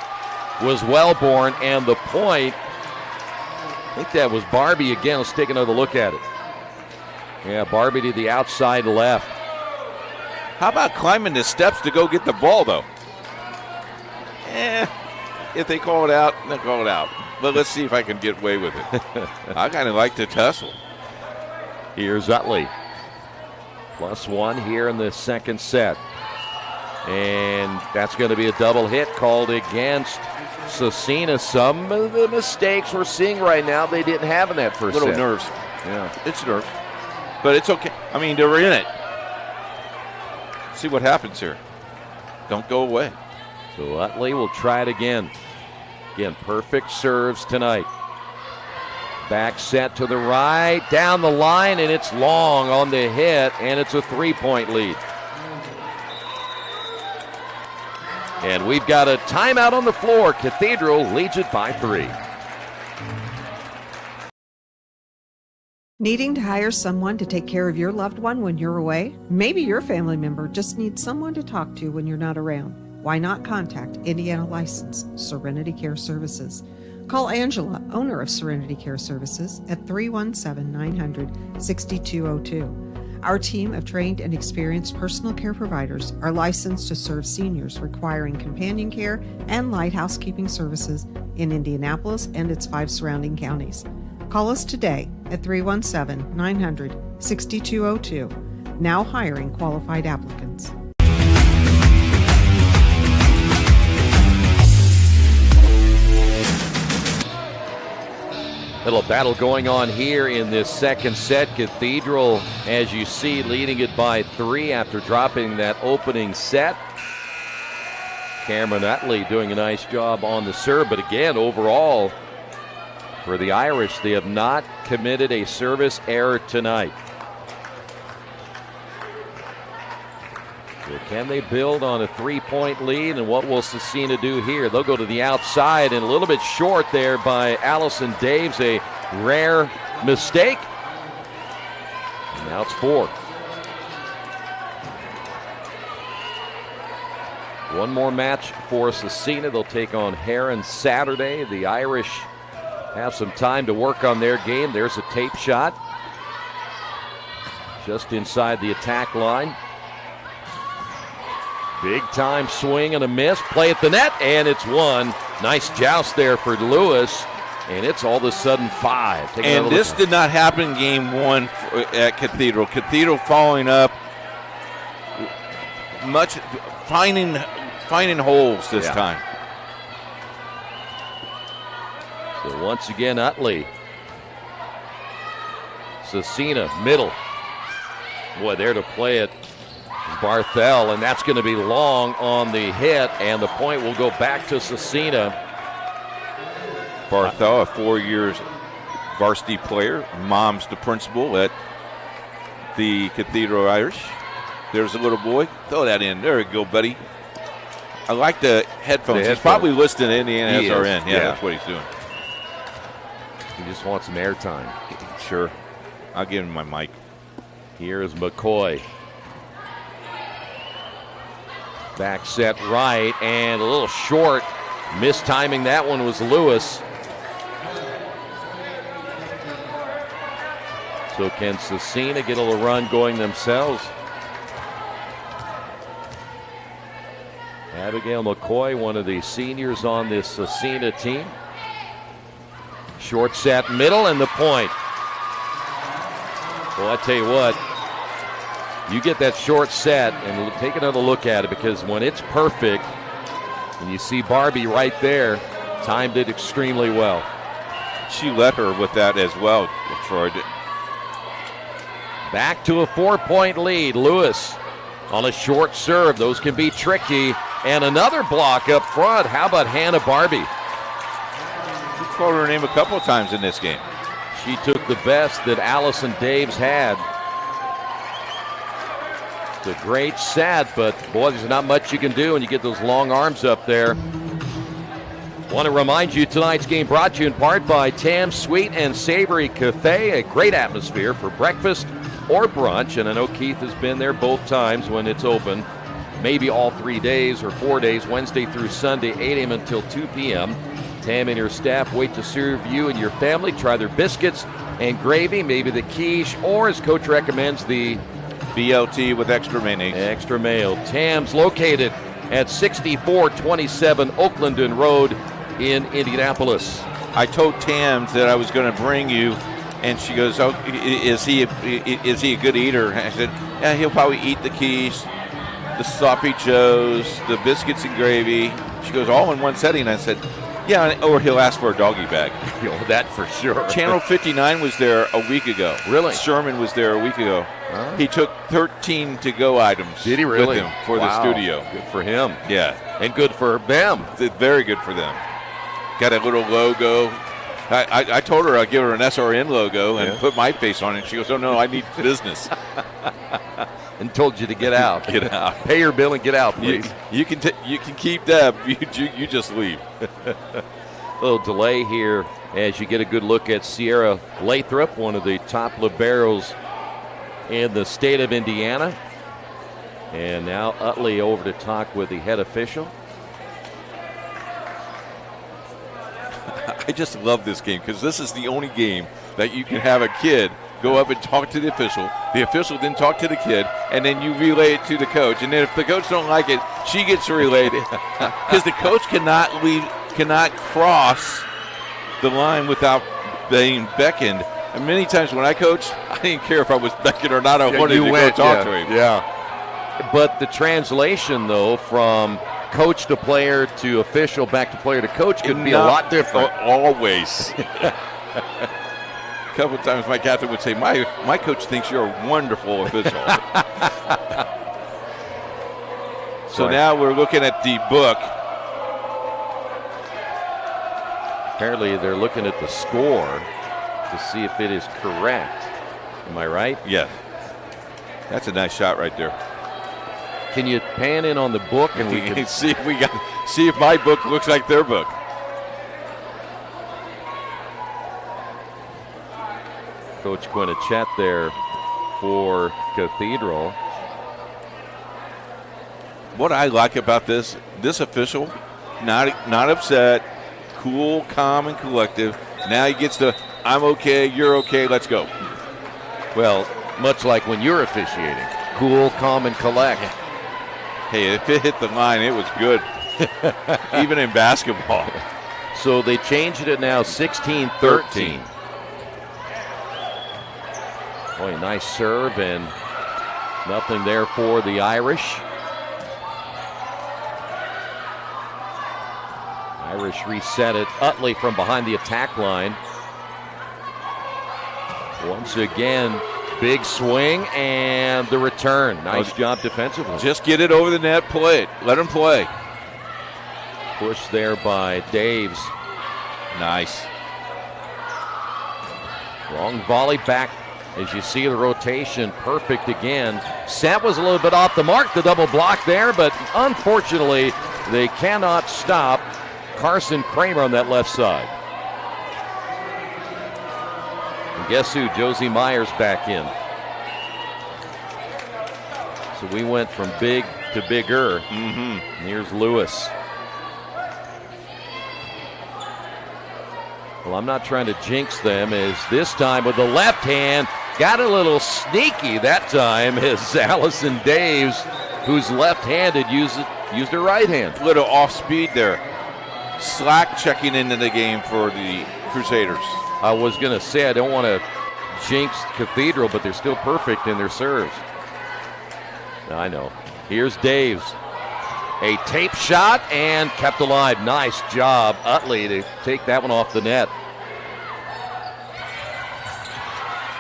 was Wellborn, and the point, I think that was Barbie again. Let's take another look at it. Yeah, Barbie to the outside left. How about climbing the steps to go get the ball, though? If they call it out, they'll call it out. But let's see if I can get away with it. I kind of like to tussle. Here's Utley. +1 here in the second set. And that's going to be a double hit called against Scecina. Some of the mistakes we're seeing right now, they didn't have in that first set. Little nerves. Yeah. It's nerves. But it's okay. I mean, they're in it. See what happens here. Don't go away. So Utley will try it again. Again, perfect serves tonight. Back set to the right, down the line, and it's long on the hit, and it's a 3-point lead. And we've got a timeout on the floor. Cathedral leads it by 3. Needing to hire someone to take care of your loved one when you're away? Maybe your family member just needs someone to talk to when you're not around. Why not contact Indiana licensed Serenity Care Services? Call Angela, owner of Serenity Care Services, at 317-900-6202. Our team of trained and experienced personal care providers are licensed to serve seniors requiring companion care and light housekeeping services in Indianapolis and its 5 surrounding counties. Call us today at 317-900-6202. Now hiring qualified applicants. Little battle going on here in this second set. Cathedral, as you see, leading it by 3 after dropping that opening set. Cameron Utley doing a nice job on the serve, but again, overall, for the Irish, they have not committed a service error tonight. So can they build on a 3-point lead, and what will Scecina do here? They'll go to the outside, and a little bit short there by Allison Daves, a rare mistake. And now it's 4. One more match for Scecina. They'll take on Heron Saturday. The Irish have some time to work on their game. There's a tape shot just inside the attack line. Big time swing and a miss. Play at the net, and it's 1. Nice joust there for Lewis, and it's all of a sudden 5. And this did not happen in game 1 at Cathedral. Cathedral following up, much finding holes this time. So once again, Utley. Scecina, middle. Boy, there to play it. Barthel, and that's going to be long on the hit, and the point will go back to Scecina. Barthel, a 4 years varsity player. Mom's the principal at the Cathedral Irish. There's a little boy. Throw that in. There you go, buddy. I like the headphones. He's probably listening to IndianaSRN. Yeah, that's what he's doing. He just wants some airtime. Sure. I'll give him my mic. Here's McCoy. Back set right, and a little short. Mistiming that one was Lewis. So can Scecina get a little run going themselves? Abigail McCoy, one of the seniors on this Scecina team. Short set middle, and the point. Well, I tell you what, you get that short set and take another look at it, because when it's perfect, and you see Barbie right there, timed it extremely well. She let her with that as well, Troy. Back to a 4-point lead. Lewis on a short serve. Those can be tricky. And another block up front. How about Hannah Barbie? We called her name a couple of times in this game. She took the best that Allison Daves had. It's a great set, but boy, there's not much you can do when you get those long arms up there. Want to remind you, tonight's game brought to you in part by Tam's Sweet and Savory Cafe, a great atmosphere for breakfast or brunch, and I know Keith has been there both times when it's open, maybe all 3 days or 4 days, Wednesday through Sunday, 8 a.m. until 2 p.m. Tam and her staff wait to serve you and your family. Try their biscuits and gravy, maybe the quiche, or as Coach recommends, the BLT with extra mayonnaise. Extra mayo. Tam's located at 6427 Oaklandon Road in Indianapolis. I told Tams that I was going to bring you, and she goes, "Oh, is he a good eater?" I said, "Yeah, he'll probably eat the quiche, the sloppy joes, the biscuits and gravy." She goes, "All in one setting." I said, "Yeah, or he'll ask for a doggy bag." That for sure. Channel 59 was there a week ago. Really? Sherman was there a week ago. Huh? He took 13 to-go items. Did he really? With him for the studio. Good for him. Yeah. And good for them. Very good for them. Got a little logo. I told her I'd give her an SRN logo and put my face on it. She goes, "Oh, no, I need business." And told you to get out. Get out. Pay your bill and get out, please. You can keep that. You just leave. A little delay here as you get a good look at Sierra Lathrop, one of the top liberos in the state of Indiana. And now Utley over to talk with the head official. I just love this game because this is the only game that you can have a kid go up and talk to the official then talk to the kid, and then you relay it to the coach. And then if the coach don't like it, she gets relayed because the coach cannot cross the line without being beckoned. And many times when I coached, I didn't care if I was beckoned or not. I wanted to go talk to him. Yeah. But the translation, though, from coach to player to official back to player to coach could be a lot different. Always. A couple of times my captain would say, my coach thinks you're a wonderful official. So now we're looking at the book. Apparently they're looking at the score to see if it is correct. Am I right? Yes. That's a nice shot right there. Can you pan in on the book and we can see if my book looks like their book? Coach Quinachet there for Cathedral. What I like about this official, not upset, cool, calm, and collective. Now he gets the, I'm okay, you're okay, let's go. Well, much like when you're officiating, cool, calm, and collect. Hey, if it hit the line, it was good, even in basketball. So they changed it now 16-13. Boy, nice serve, and nothing there for the Irish. Irish reset it. Utley from behind the attack line. Once again, big swing and the return. Nice job defensively. Just get it over the net, play it. Let him play. Push there by Daves. Nice. Long volley back. As you see the rotation, perfect again. Set was a little bit off the mark, the double block there, but unfortunately, they cannot stop Carson Kramer on that left side. And guess who? Josie Myers back in. So we went from big to bigger. And here's Lewis. Well, I'm not trying to jinx them, as this time with the left hand, got a little sneaky that time, as Allison Daves, who's left-handed, used her right hand. A little off speed there. Slack checking into the game for the Crusaders. I was going to say, I don't want to jinx Cathedral, but they're still perfect in their serves. I know. Here's Daves. A tape shot and kept alive. Nice job, Utley, to take that one off the net.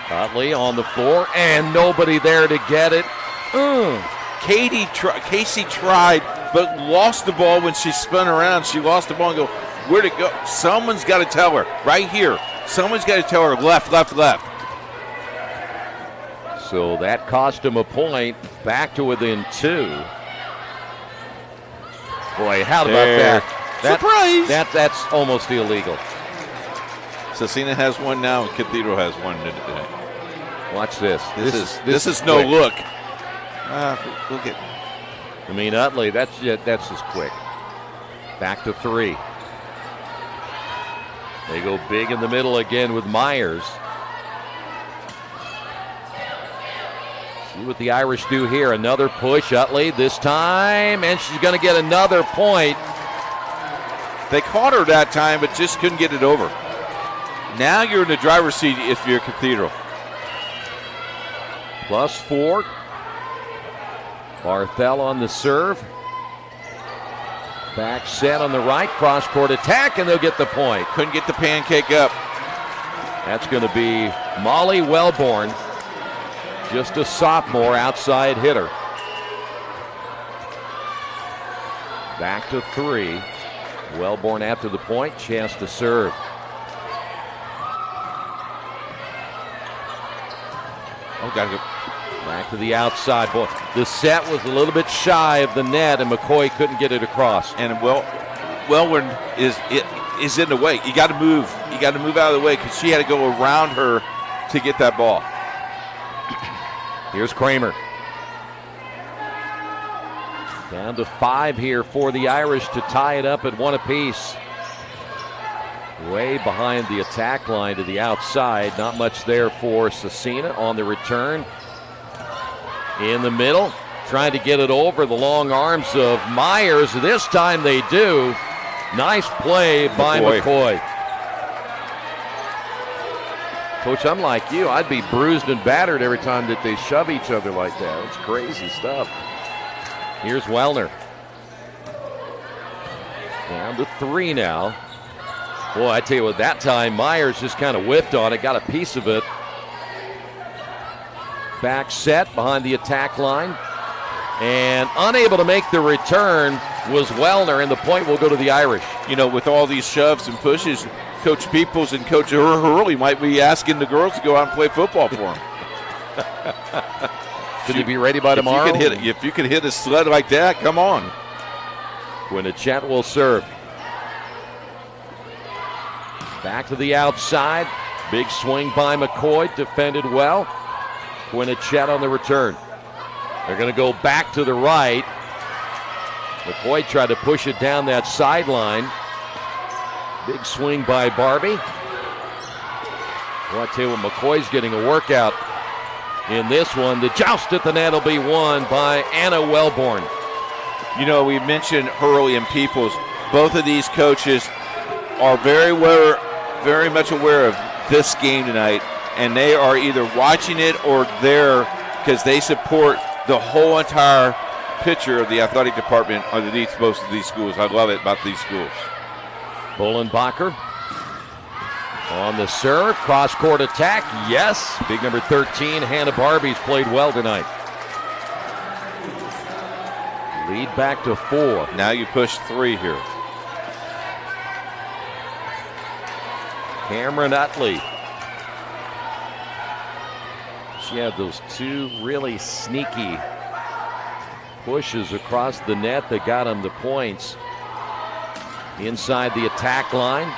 Utley on the floor, and nobody there to get it. Casey tried, but lost the ball when she spun around. She lost the ball and go, where'd it go? Someone's got to tell her. Right here. Someone's got to tell her left, left, left. So that cost him a point. Back to within 2. Boy, how about that? Surprise! That's almost illegal. Scecina has one now, and Cathedral has one today. Watch this. This is no look. Look at. I mean, Utley, that's just quick. Back to 3. They go big in the middle again with Myers. See what the Irish do here. Another push, Utley this time, and she's going to get another point. They caught her that time, but just couldn't get it over. Now you're in the driver's seat if you're Cathedral. +4. Barthel on the serve. Back set on the right, cross-court attack, and they'll get the point. Couldn't get the pancake up. That's going to be Molly Wellborn, just a sophomore outside hitter. Back to 3. Wellborn after the point, chance to serve. Oh, gotta go. Back to the outside. Boy, the set was a little bit shy of the net, and McCoy couldn't get it across. And Wellborn is in the way. You got to move. You got to move out of the way, because she had to go around her to get that ball. Here's Kramer. Down to 5 here for the Irish to tie it up at 1 apiece. Way behind the attack line to the outside. Not much there for Scecina on the return. In the middle, trying to get it over the long arms of Myers. This time they do. Nice play by McCoy. Coach, I'm like you. I'd be bruised and battered every time that they shove each other like that. It's crazy stuff. Here's Wellner. Down to 3 now. Boy, I tell you what, that time Myers just kind of whiffed on it, got a piece of it. Back set behind the attack line. And unable to make the return was Wellner, and the point will go to the Irish. You know, with all these shoves and pushes, Coach Peoples and Coach Hurley might be asking the girls to go out and play football for them. Should he be ready by tomorrow? If you can hit a sled like that, come on. Quinnichet will serve. Back to the outside. Big swing by McCoy, defended well. Quinnichet on the return. They're going to go back to the right. McCoy tried to push it down that sideline. Big swing by Barbie. Well, I tell you what, McCoy's getting a workout in this one. The joust at the net will be won by Anna Wellborn. You know, we mentioned Hurley and Peoples. Both of these coaches are very much aware of this game tonight, and they are either watching it or there because they support the whole entire picture of the athletic department underneath most of these schools. I love it about these schools. Bolenbacher on the serve, cross-court attack, yes. Big number 13, Hannah Barbie's played well tonight. Lead back to 4. Now you push 3 here. Cameron Utley. She had those 2 really sneaky pushes across the net that got him the points. Inside the attack line.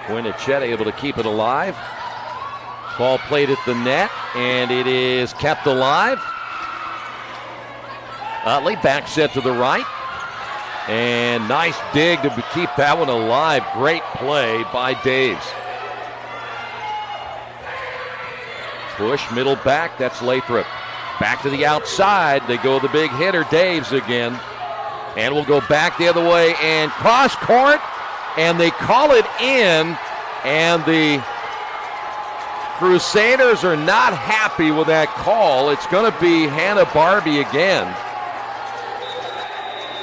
Quinnichet able to keep it alive. Ball played at the net, and it is kept alive. Utley back set to the right. And nice dig to keep that one alive. Great play by Daves. Push, middle back, that's Lathrop. Back to the outside, they go the big hitter, Daves again. And we'll go back the other way and cross court, and they call it in, and the Crusaders are not happy with that call. It's going to be Hannah Barbie again.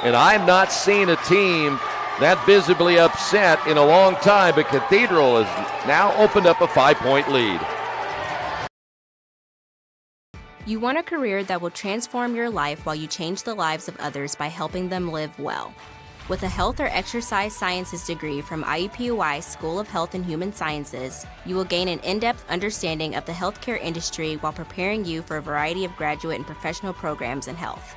And I'm not seeing a team that visibly upset in a long time, but Cathedral has now opened up a 5-point lead. You want a career that will transform your life while you change the lives of others by helping them live well. With a health or exercise sciences degree from IUPUI School of Health and Human Sciences, you will gain an in-depth understanding of the healthcare industry while preparing you for a variety of graduate and professional programs in health.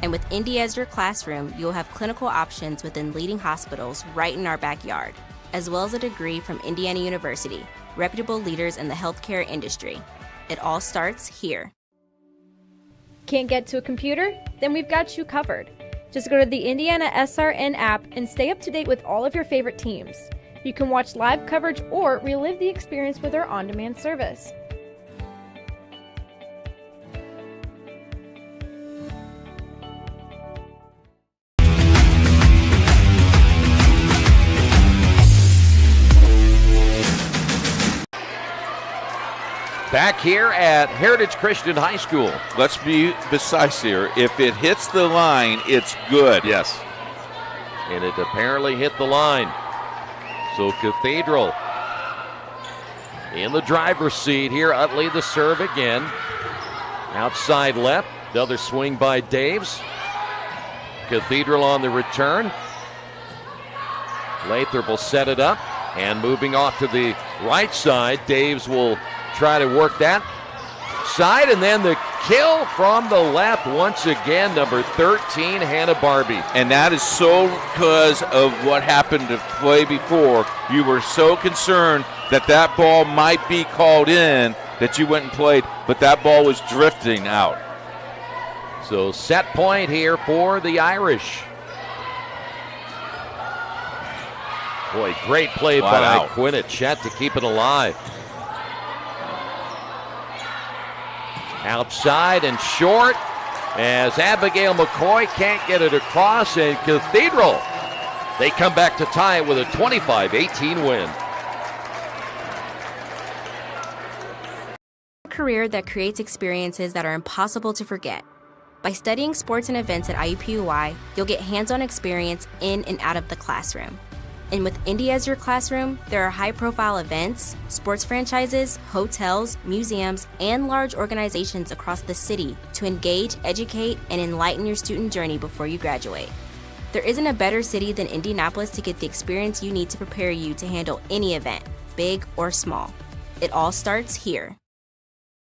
And with Indy as your classroom, you'll have clinical options within leading hospitals right in our backyard, as well as a degree from Indiana University, reputable leaders in the healthcare industry. It all starts here. Can't get to a computer? Then we've got you covered. Just go to the IndianaSRN app and stay up to date with all of your favorite teams. You can watch live coverage or relive the experience with our on-demand service. Back here at Heritage Christian High School. Let's be precise here. If it hits the line, it's good. Yes. And it apparently hit the line. So Cathedral in the driver's seat here. Utley the serve again. Outside left. Another swing by Daves. Cathedral on the return. Lathrop will set it up. And moving off to the right side, Daves will try to work that side, and then the kill from the left once again, number 13, Hannah Barbie. And that is so because of what happened to play before. You were so concerned that that ball might be called in that you went and played, but that ball was drifting out. So set point here for the Irish. Boy, great play by Quinnichet to keep it alive. Outside and short as Abigail McCoy can't get it across, and Cathedral, they come back to tie it with a 25-18 win. A career that creates experiences that are impossible to forget. By studying sports and events at IUPUI, you'll get hands-on experience in and out of the classroom. And with Indy as your classroom, there are high-profile events, sports franchises, hotels, museums, and large organizations across the city to engage, educate, and enlighten your student journey before you graduate. There isn't a better city than Indianapolis to get the experience you need to prepare you to handle any event, big or small. It all starts here.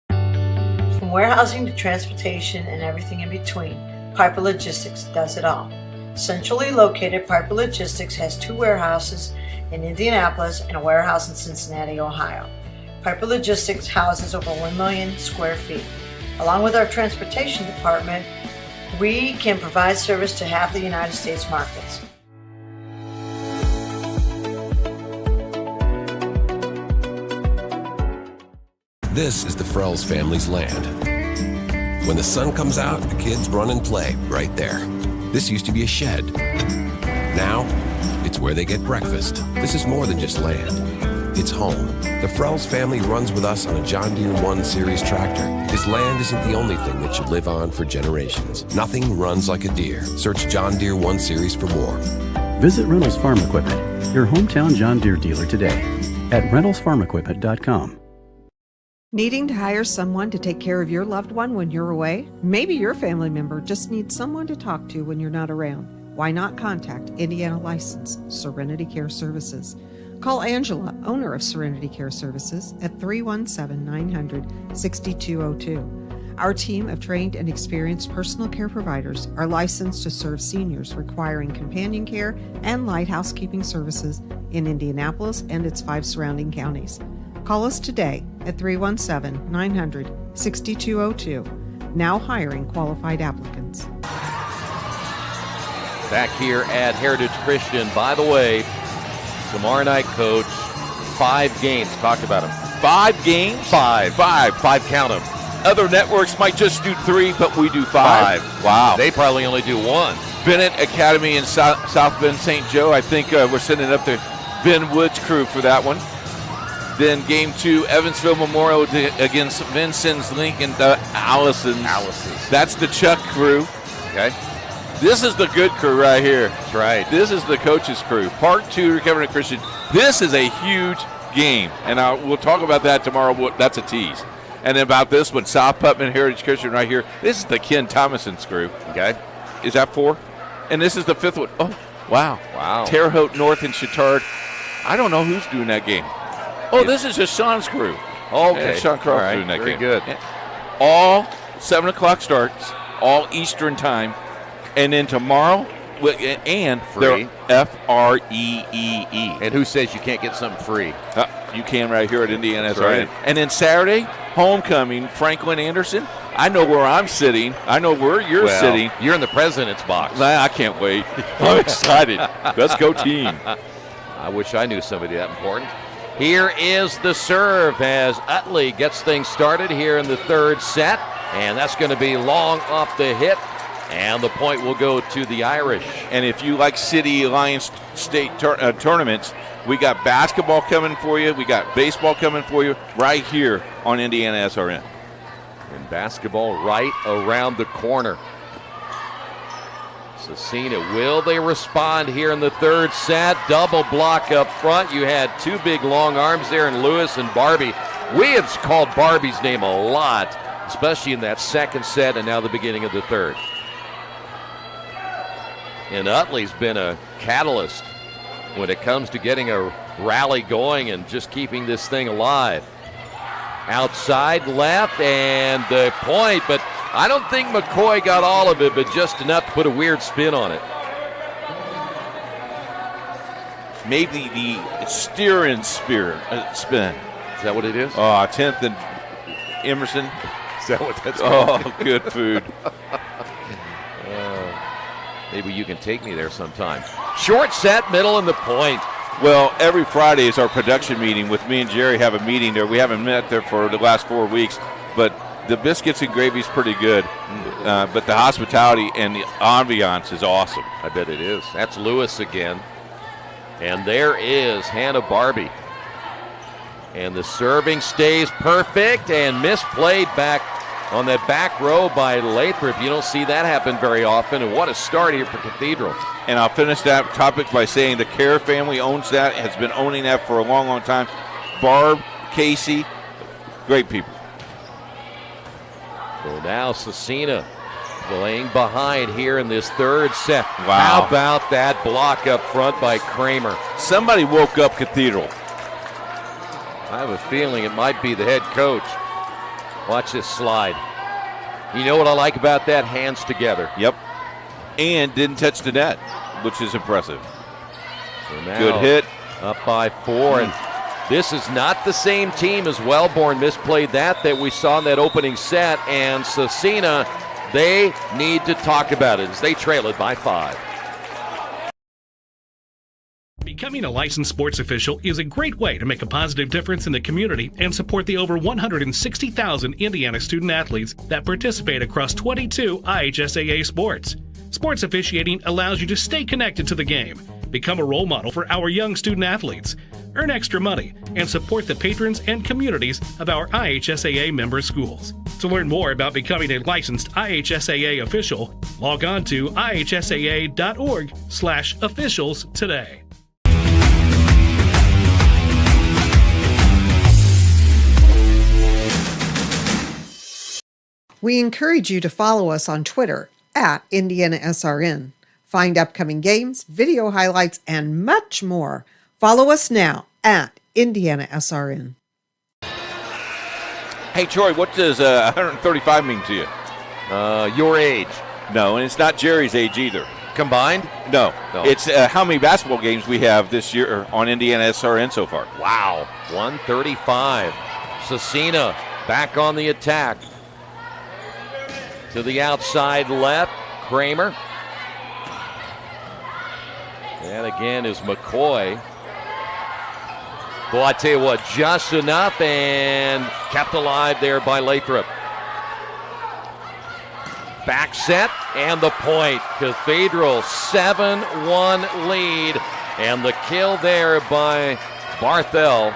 From warehousing to transportation and everything in between, Piper Logistics does it all. Centrally located, Piper Logistics has 2 warehouses in Indianapolis and a warehouse in Cincinnati, Ohio. Piper Logistics houses over 1 million square feet. Along with our transportation department, we can provide service to half the United States markets. This is the Frells family's land. When the sun comes out, the kids run and play right there. This used to be a shed. Now, it's where they get breakfast. This is more than just land. It's home. The Frells family runs with us on a John Deere 1 Series tractor. His land isn't the only thing that should live on for generations. Nothing runs like a Deere. Search John Deere 1 Series for more. Visit Reynolds Farm Equipment, your hometown John Deere dealer today at ReynoldsFarmEquipment.com. Needing to hire someone to take care of your loved one when you're away? Maybe your family member just needs someone to talk to when you're not around. Why not contact Indiana licensed Serenity Care Services? Call Angela, owner of Serenity Care Services, at 317-900-6202. Our team of trained and experienced personal care providers are licensed to serve seniors requiring companion care and light housekeeping services in Indianapolis and its 5 surrounding counties. Call us today at 317-900-6202. Now hiring qualified applicants. Back here at Heritage Christian. By the way, tomorrow night, Coach, 5 games. Talked about them. 5 games? 5. 5, count them. Other networks might just do 3, but we do 5. Wow. They probably only do 1. Bennett Academy in South Bend, St. Joe. I think we're sending up the Ben Woods crew for that one. Then game 2, Evansville Memorial against Vincent's Lincoln Allison's. That's the Chuck crew. Okay. This is the good crew right here. That's right. This is the coaches crew. Part 2, Covenant Christian. This is a huge game, and we'll talk about that tomorrow. That's a tease. And then about this one, South Putnam Heritage Christian right here. This is the Ken Thomason's crew. Okay. Is that 4? And this is the 5th one. Oh, wow. Terre Haute North and Chittard. I don't know who's doing that game. Oh, this is just Sean's crew. Okay. Yeah, Sean Croft right. doing that Very game. good. Yeah. All 7 o'clock starts, all Eastern time. And then tomorrow, and free. FREEE. And who says you can't get something free? You can right here at IndianaSRN. Right. And then Saturday, homecoming, Franklin Anderson. I know where I'm sitting. I know where you're sitting. You're in the president's box. I can't wait. I'm excited. Let's go team. I wish I knew somebody that important. Here is the serve as Utley gets things started here in the 3rd set. And that's going to be long off the hit. And the point will go to the Irish. And if you like City Alliance State tournaments, we got basketball coming for you. We got baseball coming for you right here on IndianaSRN. And basketball right around the corner. Scecina, will they respond here in the 3rd set? Double block up front. You had 2 big long arms there in Lewis and Barbie. We have called Barbie's name a lot, especially in that 2nd set and now the beginning of the 3rd. And Utley's been a catalyst when it comes to getting a rally going and just keeping this thing alive. Outside left and the point, but I don't think McCoy got all of it, but just enough to put a weird spin on it. Maybe the steer and spin. Is that what it is? Oh, 10th and Emerson. Is that what that's called? Oh, good food. Maybe you can take me there sometime. Short set, middle, and the point. Well, every Friday is our production meeting. With me and Jerry have a meeting there. We haven't met there for the last 4 weeks, but the biscuits and gravy is pretty good. But the hospitality and the ambiance is awesome. I bet it is. That's Lewis again. And there is Hannah Barbie. And the serving stays perfect and misplayed back on that back row by Lathrop. You don't see that happen very often, and what a start here for Cathedral. And I'll finish that topic by saying the Kerr family owns that, has been owning that for a long, long time. Barb, Casey, great people. So now Scecina playing behind here in this third set. Wow. How about that block up front by Kramer? Somebody woke up Cathedral. I have a feeling it might be the head coach. Watch this slide. You know what I like about that? Hands together. Yep. And didn't touch the net, which is impressive. So now good hit. Up by 4. And this is not the same team as Wellborn misplayed that we saw in that opening set. And Scecina, they need to talk about it as they trail it by 5. Becoming a licensed sports official is a great way to make a positive difference in the community and support the over 160,000 Indiana student athletes that participate across 22 IHSAA sports. Sports officiating allows you to stay connected to the game, become a role model for our young student athletes, earn extra money, and support the patrons and communities of our IHSAA member schools. To learn more about becoming a licensed IHSAA official, log on to ihsaa.org/officials today. We encourage you to follow us on Twitter at IndianaSRN. Find upcoming games, video highlights, and much more. Follow us now at IndianaSRN. Hey, Troy, what does 135 mean to you? Your age. No, and it's not Jerry's age either. Combined? No. It's how many basketball games we have this year on IndianaSRN so far. Wow. 135. Scecina back on the attack. To the outside left, Kramer. And again is McCoy. Boy, I tell you what, just enough and kept alive there by Lathrop. Back set and the point. Cathedral 7-1 lead. And the kill there by Barthel.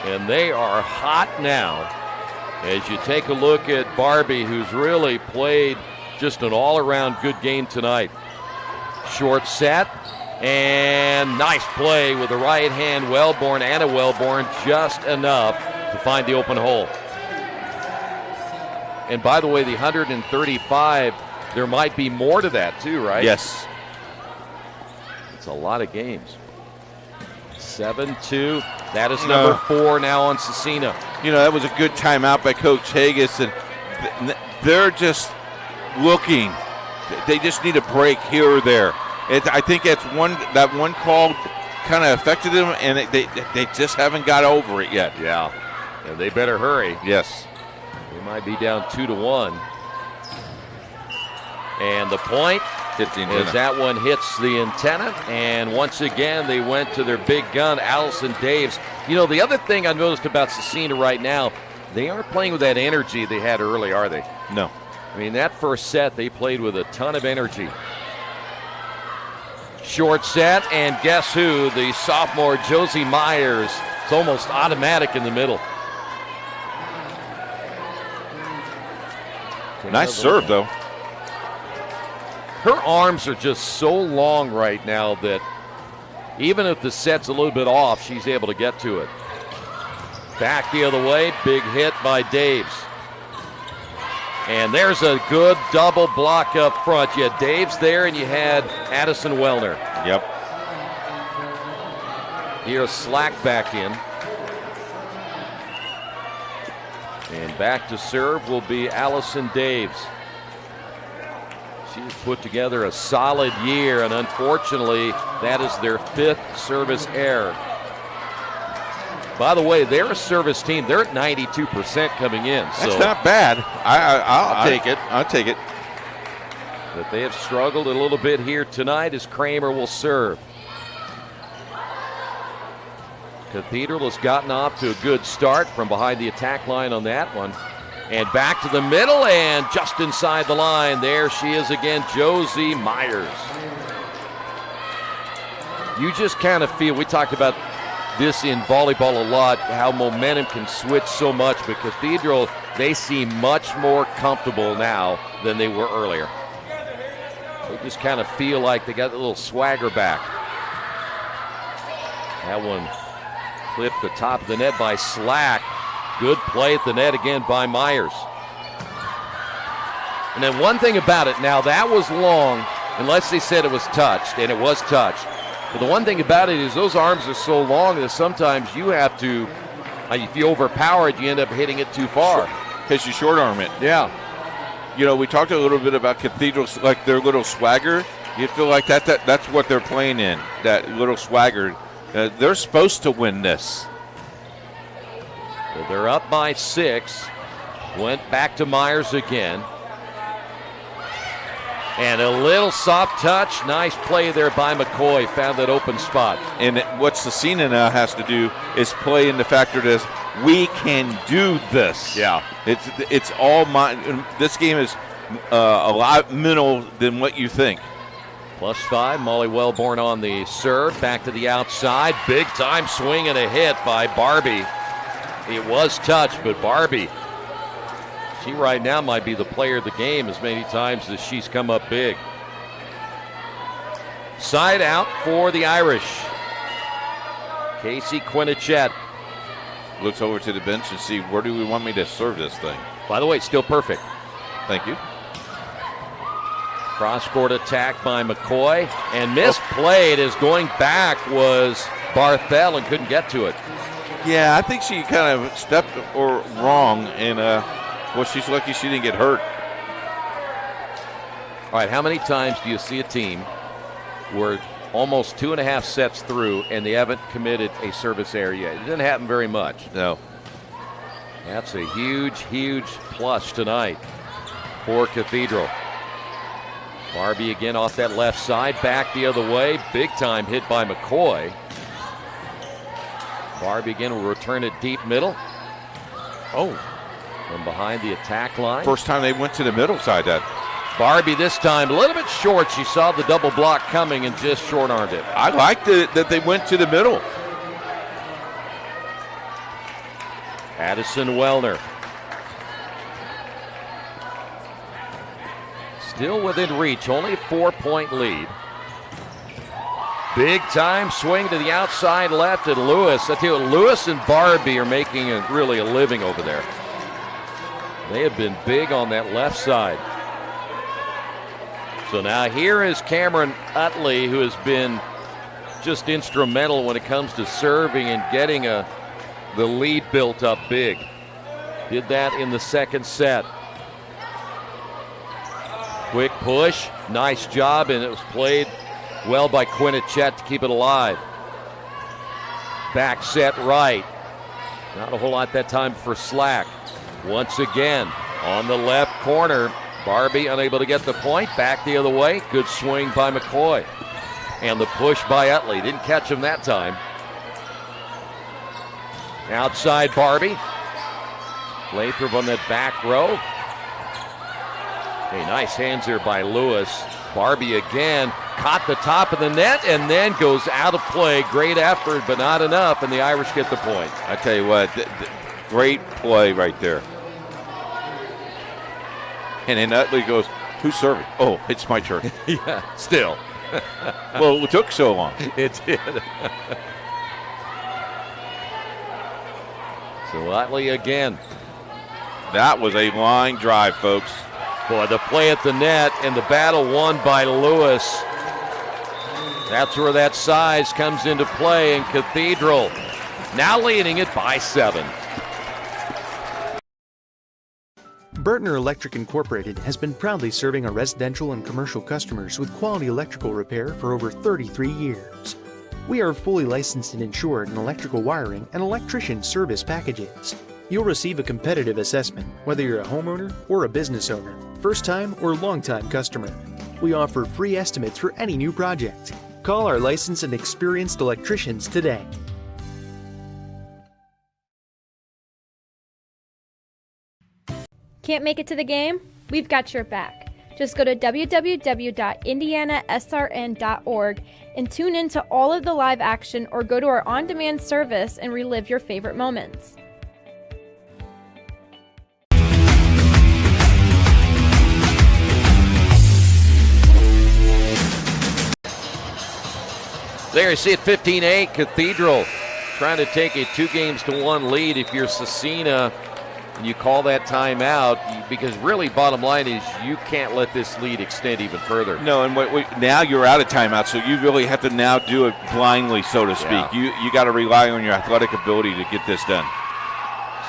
And they are hot now. As you take a look at Barbie, who's really played just an all-around good game tonight. Short set, and nice play with the right hand. Anna Wellborn, just enough to find the open hole. And by the way, the 135, there might be more to that too, right? Yes. It's a lot of games. 7-2. That is number 4 now on Scecina. You know, that was a good timeout by Coach Haggis, and they're just looking. They just need a break here or there. I think that one call kind of affected them, and they just haven't got over it yet. Yeah, and they better hurry. Yes. They might be down 2-1. And the point hits the antenna. As that one hits the antenna, and once again they went to their big gun, Allison Daves. You know, the other thing I noticed about Scecina right now, they aren't playing with that energy they had early, are they? No. I mean, that first set they played with a ton of energy. Short set, and guess who? The sophomore Josie Myers. It's almost automatic in the middle. Nice serve, though. Her arms are just so long right now that even if the set's a little bit off, she's able to get to it. Back the other way, big hit by Daves. And there's a good double block up front. You had Daves there, and you had Addison Wellner. Yep. Here's Slack back in. And back to serve will be Allison Daves. She's put together a solid year, and unfortunately, that is their 5th service error. By the way, they're a service team. They're at 92% coming in. That's not bad. I'll take it. I'll take it. But they have struggled a little bit here tonight as Kramer will serve. Cathedral has gotten off to a good start from behind the attack line on that one. And back to the middle, and just inside the line, there she is again, Josie Myers. You just kind of feel, we talked about this in volleyball a lot, how momentum can switch so much, but Cathedral, they seem much more comfortable now than they were earlier. They just kind of feel like they got a little swagger back. That one clipped the top of the net by Slack. Good play at the net again by Myers. And then one thing about it, now that was long, unless they said it was touched, and it was touched. But the one thing about it is those arms are so long that sometimes you have to, if you overpower it, you end up hitting it too far. Because you short arm it. Yeah. You know, we talked a little bit about Cathedral, like their little swagger. You feel like that's what they're playing in, that little swagger. They're supposed to win this. Well, they're up by 6. Went back to Myers again. And a little soft touch. Nice play there by McCoy. Found that open spot. And what Scecina now has to do is play in the factor that we can do this. Yeah. It's all mine. This game is a lot mental than what you think. +5. Molly Wellborn on the serve. Back to the outside. Big time swing and a hit by Barbie. It was touched, but Barbie, she right now might be the player of the game as many times as she's come up big. Side out for the Irish. Casey Quinnichette looks over to the bench and see, where do we want me to serve this thing? By the way, still perfect. Thank you. Cross-court attack by McCoy, and misplayed as going back was Barthel and couldn't get to it. Yeah, I think she kind of stepped wrong, and well, she's lucky she didn't get hurt. All right, how many times do you see a team where almost 2.5 sets through and they haven't committed a service error yet? It doesn't happen very much. No. That's a huge, huge plus tonight for Cathedral. Barbie again off that left side, back the other way. Big time hit by McCoy. Barbie again will return it deep middle. Oh. From behind the attack line. First time they went to the middle side. That Barbie this time a little bit short. She saw the double block coming and just short-armed it. I liked it that they went to the middle. Addison Wellner. Still within reach, only a 4-point lead. Big time swing to the outside left and Lewis. I tell you, Lewis and Barbie are making really a living over there. They have been big on that left side. So now here is Cameron Utley, who has been just instrumental when it comes to serving and getting the lead built up big. Did that in the second set. Quick push, nice job, and it was played well by Quinnichette to keep it alive. Back set right. Not a whole lot that time for Slack. Once again, on the left corner, Barbie unable to get the point. Back the other way. Good swing by McCoy. And the push by Utley. Didn't catch him that time. Outside Barbie. Lathrop on that back row. Hey, nice hands here by Lewis. Barbie again caught the top of the net and then goes out of play. Great effort, but not enough, and the Irish get the point. I tell you what, great play right there. And then Utley goes, who's serving? Oh, it's my turn. Yeah, still. Well, it took so long. It did. So Utley again. That was a line drive, folks. Boy, the play at the net and the battle won by Lewis. That's where that size comes into play, and Cathedral now leading it by 7. Burtner Electric Incorporated has been proudly serving our residential and commercial customers with quality electrical repair for over 33 years. We are fully licensed and insured in electrical wiring and electrician service packages. You'll receive a competitive assessment, whether you're a homeowner or a business owner, first-time or long-time customer. We offer free estimates for any new project. Call our licensed and experienced electricians today. Can't make it to the game? We've got your back. Just go to www.indianasrn.org and tune in to all of the live action or go to our on-demand service and relive your favorite moments. There you see it, 15-8, Cathedral trying to take a 2-1 lead. If you're Scecina and you call that timeout, because really bottom line is you can't let this lead extend even further. No, and now you're out of timeout, so you really have to now do it blindly, so to speak. Yeah. You got to rely on your athletic ability to get this done.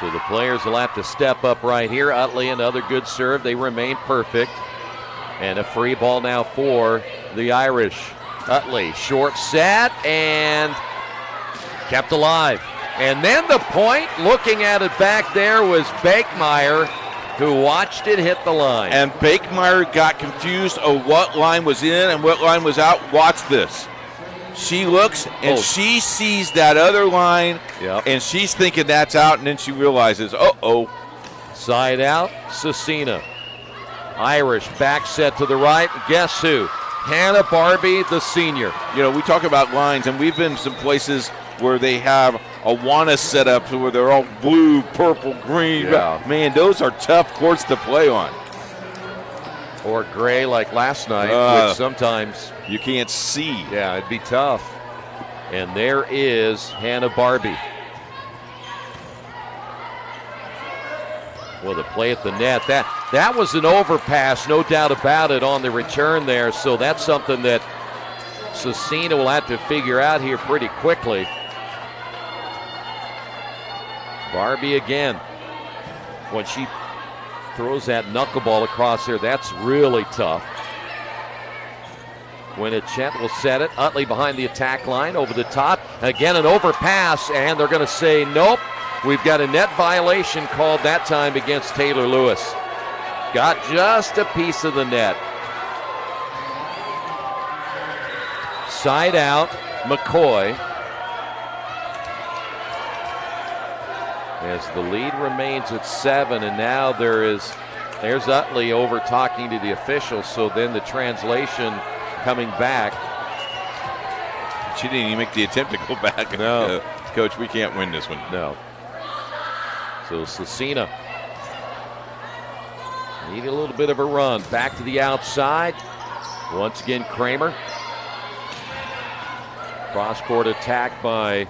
So the players will have to step up right here. Utley, another good serve. They remain perfect. And a free ball now for the Irish. Utley, short set, and kept alive. And then the point, looking at it back there, was Bakemeyer, who watched it hit the line. And Bakemeyer got confused of what line was in and what line was out. Watch this. She looks, and she sees that other line, and she's thinking that's out, and then she realizes, uh-oh. Side out, Scecina. Irish back set to the right. Guess who? Hannah Barbie, the senior. You know, we talk about lines, and we've been some places where they have Awana set up where they're all blue, purple, green. Yeah. Man, those are tough courts to play on. Or gray like last night, which sometimes you can't see. Yeah, it'd be tough. And there is Hannah Barbie. Well, the play at the net, that was an overpass, no doubt about it, on the return there. So that's something that Scecina will have to figure out here pretty quickly. Barbie again. When she throws that knuckleball across there, that's really tough. Winnachet will set it. Utley behind the attack line, over the top. Again, an overpass, and they're going to say nope. We've got a net violation called that time against Taylor Lewis. Got just a piece of the net. Side out, McCoy. As the lead remains at 7, and now there's Utley over talking to the officials, so then the translation coming back. She didn't even make the attempt to go back. No. Coach, we can't win this one. No. So Scecina need a little bit of a run. Back to the outside. Once again, Kramer. Cross-court attack by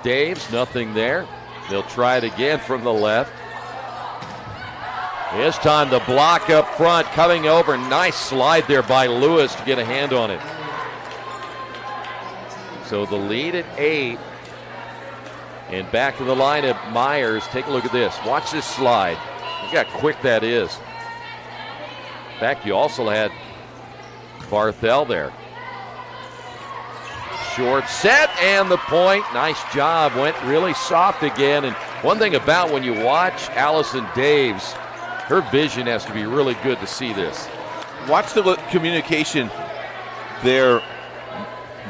Daves. Nothing there. They'll try it again from the left. This time the block up front coming over. Nice slide there by Lewis to get a hand on it. So the lead at 8. And back to the line of Myers. Take a look at this. Watch this slide. Look how quick that is. In fact, you also had Barthel there. Short set and the point. Nice job. Went really soft again. And one thing about when you watch Allison Daves, her vision has to be really good to see this. Watch the communication there.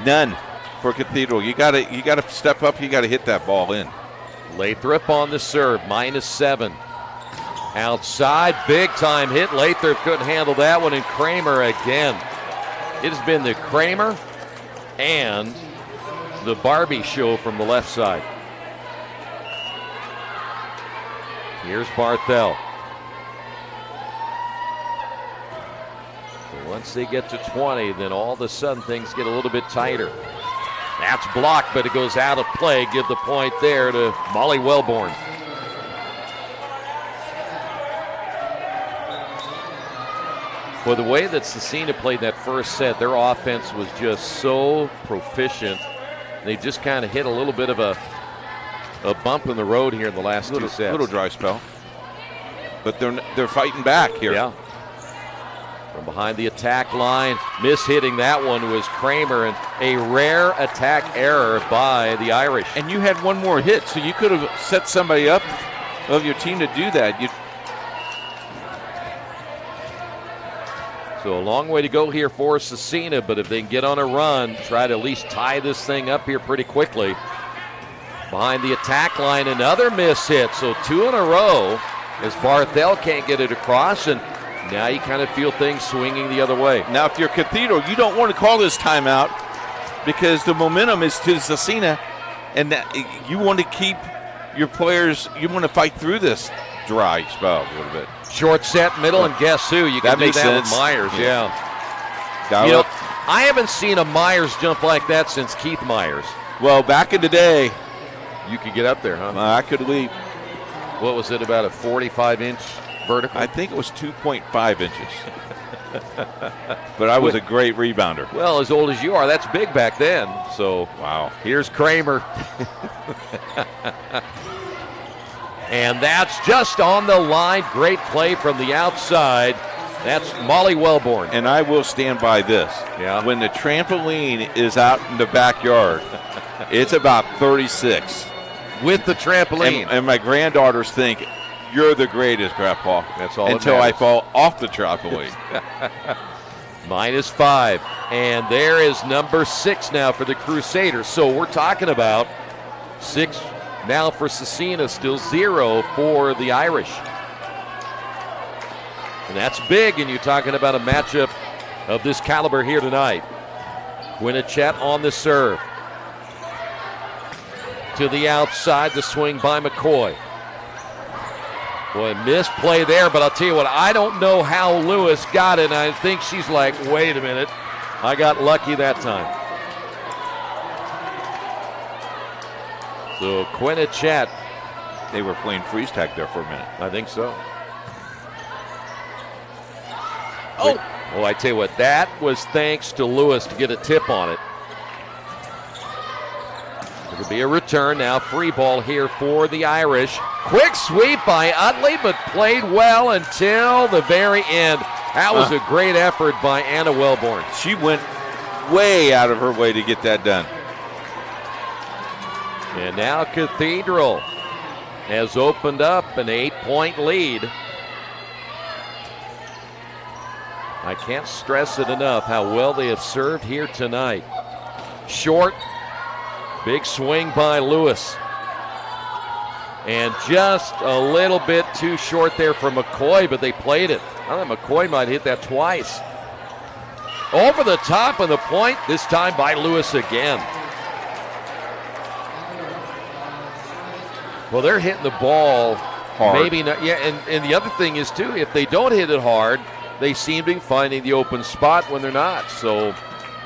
None for Cathedral. You gotta step up. You gotta hit that ball in. Lathrop on the serve, -7. Outside, big time hit. Lathrop couldn't handle that one, and Kramer again. It has been the Kramer and the Barbie show from the left side. Here's Barthel. So once they get to 20, then all of a sudden things get a little bit tighter. That's blocked, but it goes out of play. Give the point there to Molly Wellborn. Well, the way that Scecina played that first set, their offense was just so proficient. They just kind of hit a little bit of a bump in the road here in the last two sets. Little dry spell. But they're fighting back here. Yeah. From behind the attack line, mishitting that one was Kramer, and a rare attack error by the Irish. And you had one more hit, so you could have set somebody up of your team to do that. So a long way to go here for Scecina, but if they can get on a run, try to at least tie this thing up here pretty quickly. Behind the attack line, another miss hit, so 2 in a row as Barthel can't get it across, and Now you kind of feel things swinging the other way. Now, if you're Cathedral, you don't want to call this timeout because the momentum is to Scecina, and you want to keep your players, you want to fight through this dry spell a little bit. Short set, middle, and guess who? You can do that with Myers, yeah. I haven't seen a Myers jump like that since Keith Myers. Well, back in the day. You could get up there, huh? I could leap. What was it, about a 45-inch vertical? I think it was 2.5 inches. But I was a great rebounder. Well, as old as you are, that's big back then. So, wow. Here's Kramer. And that's just on the line. Great play from the outside. That's Molly Wellborn. And I will stand by this. Yeah. When the trampoline is out in the backyard, it's about 36. With the trampoline. And my granddaughters think, you're the greatest, Grandpa. That's all until I fall off the trampoline. -5. And there is number 6 now for the Crusaders. So we're talking about 6 now for Scecina, still 0 for the Irish. And that's big, and you're talking about a matchup of this caliber here tonight. Quinnichet on the serve. To the outside, the swing by McCoy. Boy, misplay there, but I'll tell you what, I don't know how Lewis got it, and I think she's like, wait a minute, I got lucky that time. So Quinnichet. They were playing freeze tag there for a minute. I think so. Oh, I tell you what, that was thanks to Lewis to get a tip on it. It'll be a return now. Free ball here for the Irish. Quick sweep by Utley, but played well until the very end. That was a great effort by Anna Wellborn. She went way out of her way to get that done. And now Cathedral has opened up an 8-point lead. I can't stress it enough how well they have served here tonight. Short. Big swing by Lewis. And just a little bit too short there for McCoy, but they played it. I thought McCoy might hit that twice. Over the top of the point, this time by Lewis again. Well, they're hitting the ball hard. Maybe not. Yeah, and the other thing is, too, if they don't hit it hard, they seem to be finding the open spot when they're not. So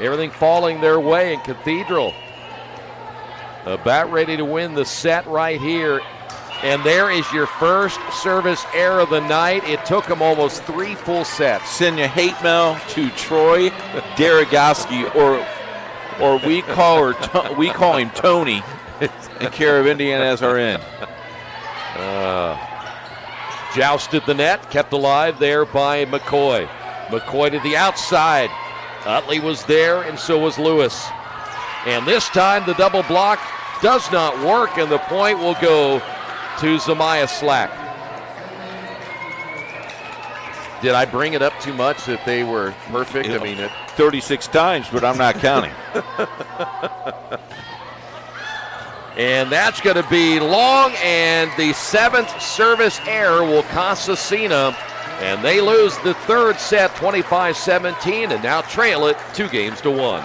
everything falling their way in Cathedral. About ready to win the set right here. And there is your first service error of the night. It took them almost 3 full sets. Send your hate mail to Troy Daragowski, or we call him Tony, in care of IndianaSRN. Jousted the net, kept alive there by McCoy. McCoy to the outside. Utley was there, and so was Lewis. And this time the double block does not work, and the point will go to Zamaya Slack. Did I bring it up too much that they were perfect? I mean, 36 times, but I'm not counting. And that's going to be long, and the 7th service error will cost Scecina, and they lose the 3rd set 25-17 and now trail it 2-1.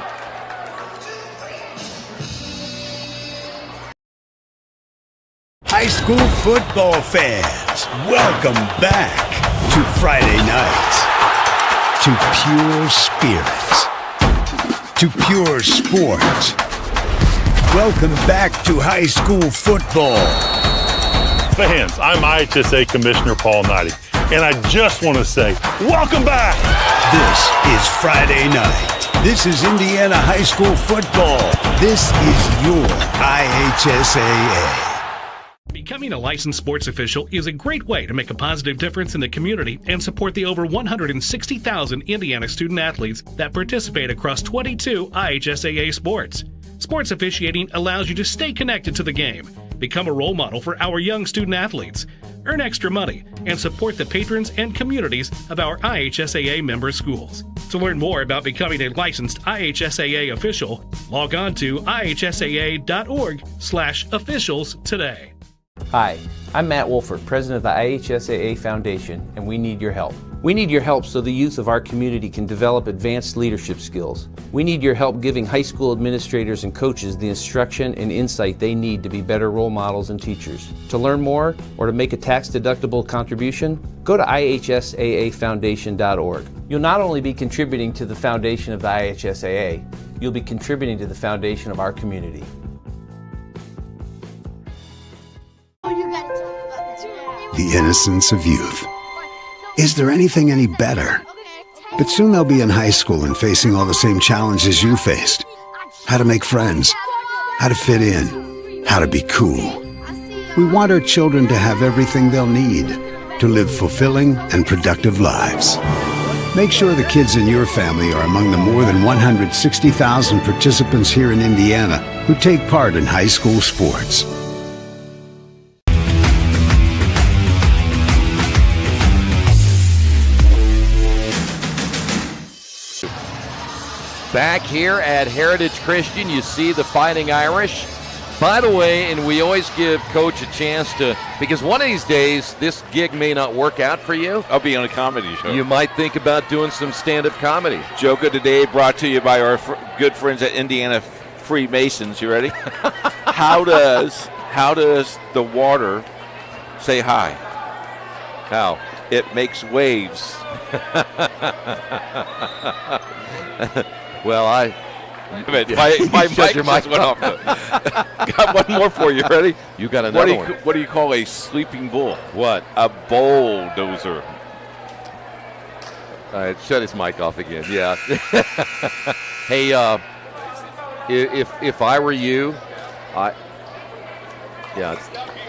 High school football fans, welcome back to Friday nights, to pure spirits, to pure sports. Welcome back to high school football. Fans, I'm IHSA Commissioner Paul Knighty, and I just want to say, welcome back! This is Friday night. This is Indiana high school football. This is your IHSAA. Becoming a licensed sports official is a great way to make a positive difference in the community and support the over 160,000 Indiana student athletes that participate across 22 IHSAA sports. Sports officiating allows you to stay connected to the game, become a role model for our young student athletes, earn extra money, and support the patrons and communities of our IHSAA member schools. To learn more about becoming a licensed IHSAA official, log on to ihsaa.org/officials today. Hi, I'm Matt Wolford, president of the IHSAA Foundation, and we need your help. We need your help so the youth of our community can develop advanced leadership skills. We need your help giving high school administrators and coaches the instruction and insight they need to be better role models and teachers. To learn more or to make a tax-deductible contribution, go to ihsaafoundation.org. You'll not only be contributing to the foundation of the IHSAA, you'll be contributing to the foundation of our community. The innocence of youth. Is there anything any better? But soon they'll be in high school and facing all the same challenges you faced. How to make friends, how to fit in, how to be cool. We want our children to have everything they'll need to live fulfilling and productive lives. Make sure the kids in your family are among the more than 160,000 participants here in Indiana who take part in high school sports. Back here at Heritage Christian, you see the Fighting Irish. By the way, and we always give Coach a chance to, because one of these days, this gig may not work out for you. I'll be on a comedy show. You might think about doing some stand-up comedy. Joke of the day brought to you by our good friends at Indiana Freemasons. You ready? How does the water say hi? How? It makes waves. Well, my mic just went off. Got one more for you. Ready? You got another one. What do you call a sleeping bull? What? A bulldozer. All right, shut his mic off again. Yeah. Hey, if I were you,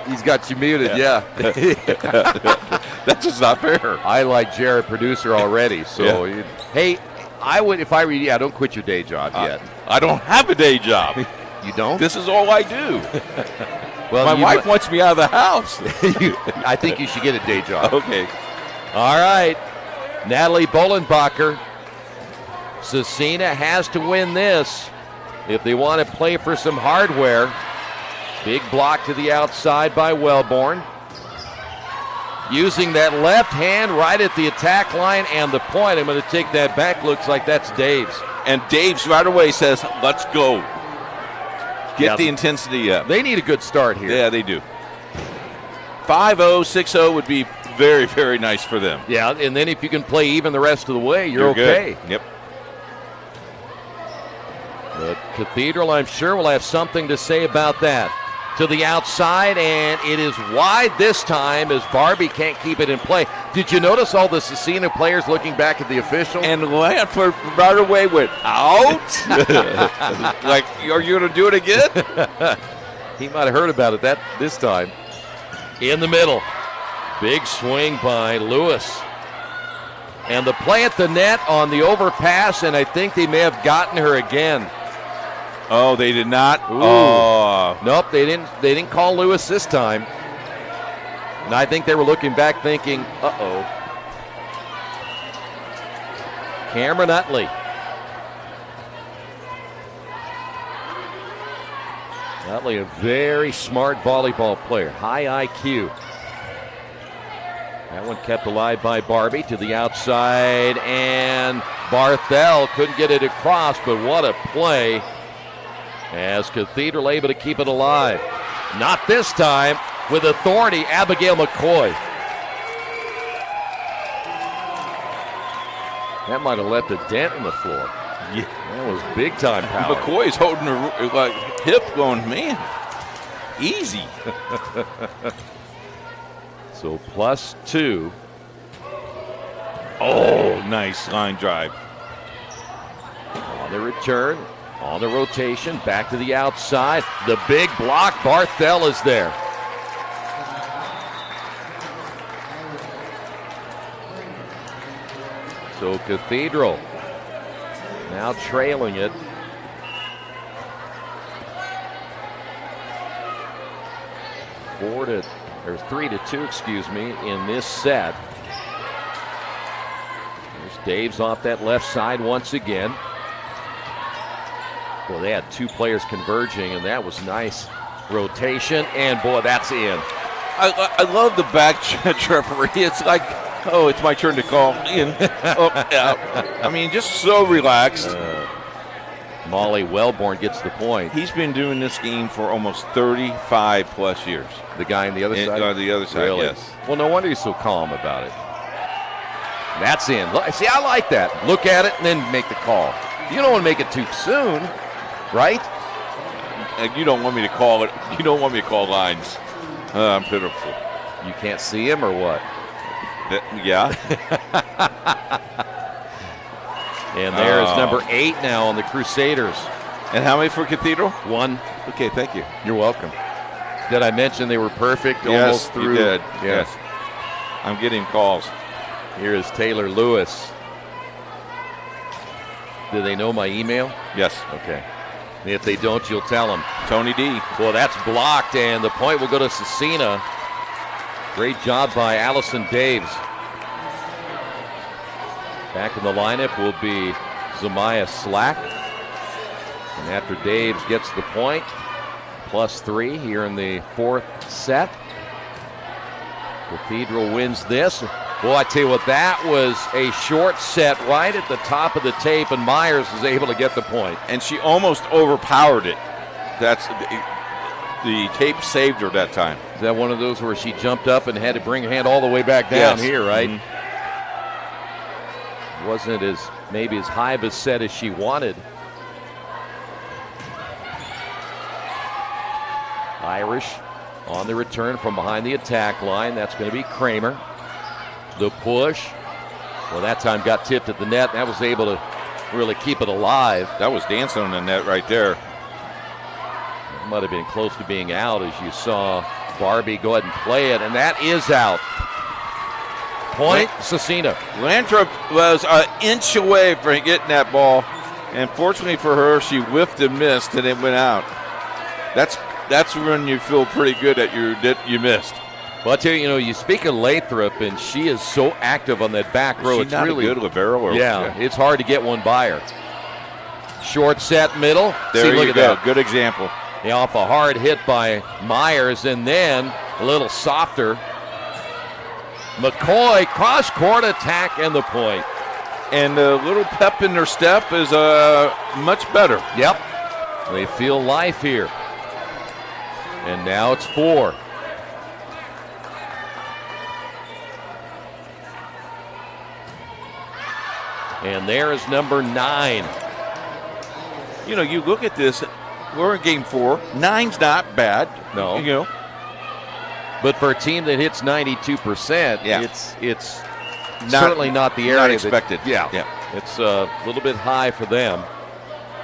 he's got you muted. Yeah. That's just not fair. I like Jared, producer already. So, hey. I would, if I were you, don't quit your day job yet. I don't have a day job. You don't? This is all I do. Well, my wife wants me out of the house. I think you should get a day job. Okay. All right. Natalie Bolenbacher. Scecina has to win this if they want to play for some hardware. Big block to the outside by Wellborn. Using that left hand right at the attack line and the point. I'm going to take that back. Looks like that's Dave's. And Dave's right away says, let's go. Get the intensity up. They need a good start here. Yeah, they do. 5-0, 6-0 would be very, very nice for them. Yeah, and then if you can play even the rest of the way, you're okay. Good. Yep. The Cathedral, I'm sure, will have something to say about that. To the outside, and it is wide this time as Barbie can't keep it in play. Did you notice all the Scecina players looking back at the official? And Lanford right away went out. Like, are you going to do it again? He might have heard about it this time. In the middle. Big swing by Lewis. And the play at the net on the overpass, and I think they may have gotten her again. Oh, they did not? Ooh. Oh. Nope, they didn't call Lewis this time. And I think they were looking back thinking, uh-oh. Cameron Utley. Utley, a very smart volleyball player. High IQ. That one kept alive by Barbie to the outside, and Barthel couldn't get it across, but what a play. As Cathedral able to keep it alive. Not this time. With authority, Abigail McCoy. That might have left a dent in the floor. Yeah. That was big time power. McCoy's holding her hip going, man, easy. So +2. Oh, nice line drive. On the return. On the rotation, back to the outside. The big block, Barthel is there. So Cathedral now trailing it. 3-2, excuse me, in this set. There's Dave's off that left side once again. Well, they had two players converging, and that was nice rotation. And, boy, that's in. I love the back referee. It's like Oh, it's my turn to call. I mean, just so relaxed. Molly Wellborn gets the point. He's been doing this game for almost 35 plus years. The guy on the other side? On the other side, really? yes. Well, no wonder he's so calm about it. That's in. See, I like that. Look at it and then make the call. You don't want to make it too soon, right? And you don't want me to call it. You don't want me to call lines. I'm pitiful. You can't see him or what? Yeah. And there's number 8 now on the Crusaders. And how many for Cathedral? 1. Okay, thank you. You're welcome. Did I mention they were perfect almost through? You did. Yes. I'm getting calls. Here is Taylor Lewis. Do they know my email? Yes. Okay. If they don't, you'll tell them. Tony D. Well, that's blocked, and the point will go to Scecina. Great job by Allison Daves. Back in the lineup will be Zamaya Slack. And after Daves gets the point, +3 here in the 4th set. Cathedral wins this. Boy, I tell you what, that was a short set right at the top of the tape, and Myers is able to get the point. And she almost overpowered it. That's the tape saved her that time. Is that one of those where she jumped up and had to bring her hand all the way back down here, right? Mm-hmm. Wasn't maybe as high of a set as she wanted. Irish on the return from behind the attack line. That's going to be Kramer. The push. Well, that time got tipped at the net. That was able to really keep it alive. That was dancing on the net right there. It might have been close to being out as you saw Barbie go ahead and play it, and that is out. Point, Scecina. Landrup was an inch away from getting that ball, and fortunately for her, she whiffed and missed, and it went out. That's when you feel pretty good that you missed. Well, I tell you, you speak of Lathrop, and she is so active on that back row. It's not really a good libero. Yeah, it's hard to get one by her. Short set, middle. There look you at go. that. Good example. Off a hard hit by Myers, and then a little softer. McCoy, cross-court attack, and the point. And a little pep in their step is much better. Yep. They feel life here. And now it's 4. And there is number 9. You look at this, we're in game 4. 9's not bad. No. But for a team that hits 92%, it's certainly not the area not expected. It's a little bit high for them.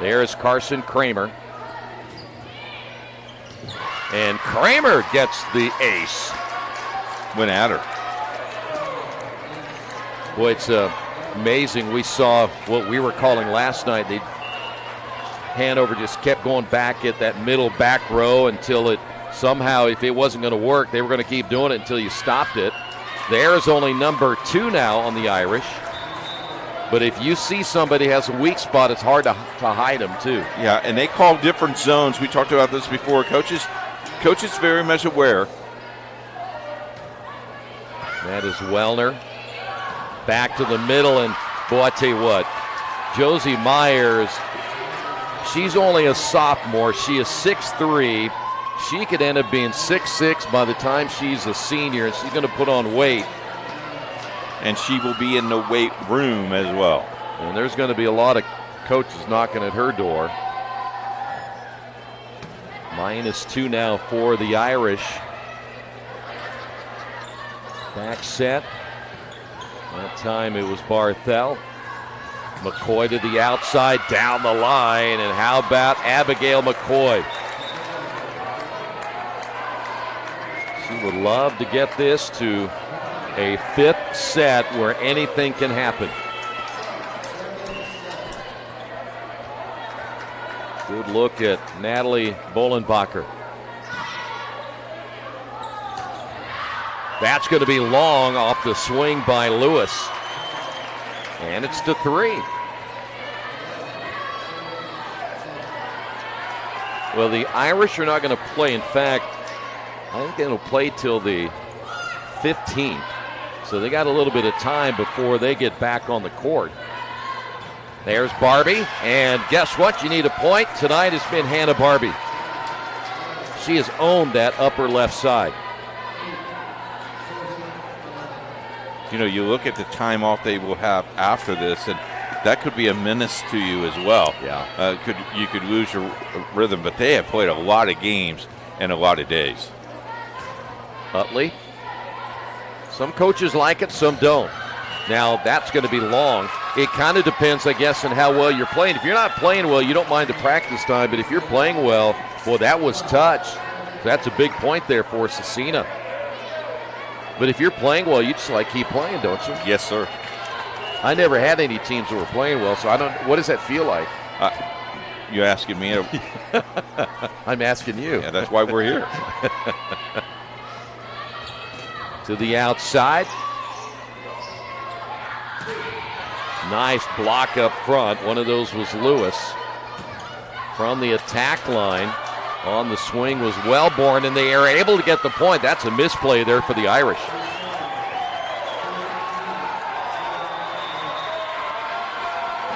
There's Carson Kramer. And Kramer gets the ace. Went at her. Boy, it's amazing. We saw what we were calling last night. The Hanover just kept going back at that middle back row until it somehow, if it wasn't going to work, they were going to keep doing it until you stopped it. There's only number 2 now on the Irish. But if you see somebody has a weak spot, it's hard to hide them too. Yeah, and they call different zones. We talked about this before. Coaches very much aware. That is Wellner. Back to the middle, and boy, I tell you what, Josie Myers, she's only a sophomore. She is 6'3". She could end up being 6'6" by the time she's a senior, and she's going to put on weight. And she will be in the weight room as well. And there's going to be a lot of coaches knocking at her door. -2 now for the Irish. Back set. That time it was Barthel. McCoy to the outside, down the line. And how about Abigail McCoy? She would love to get this to a 5th set where anything can happen. Good look at Natalie Bolenbacher. That's going to be long off the swing by Lewis. And it's to 3. Well, the Irish are not going to play. In fact, I think they'll play till the 15th. So they got a little bit of time before they get back on the court. There's Barbie, and guess what? You need a point. Tonight has been Hannah Barbie. She has owned that upper left side. You know, you look at the time off they will have after this, and that could be a menace to you as well. Yeah. You could lose your rhythm, but they have played a lot of games in a lot of days. Utley. Some coaches like it, some don't. Now, that's going to be long. It kind of depends, I guess, on how well you're playing. If you're not playing well, you don't mind the practice time, but if you're playing well, boy, that was touch. That's a big point there for Scecina. But if you're playing well, you just keep playing, don't you? Yes, sir. I never had any teams that were playing well, so I don't. What does that feel like? You're asking me? I'm asking you. Yeah, that's why we're here. To the outside. Nice block up front. One of those was Lewis. From the attack line on the swing was Wellborn, and they are able to get the point. That's a misplay there for the Irish.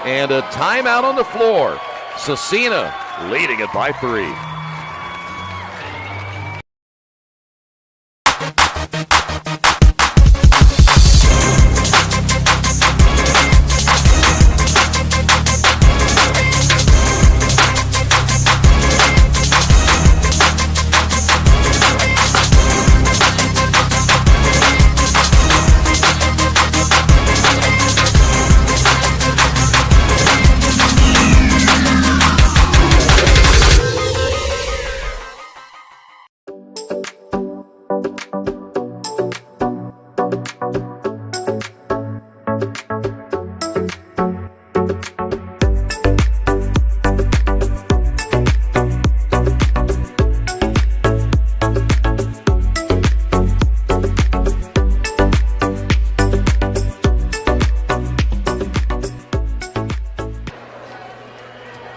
And a timeout on the floor. Scecina leading it by 3.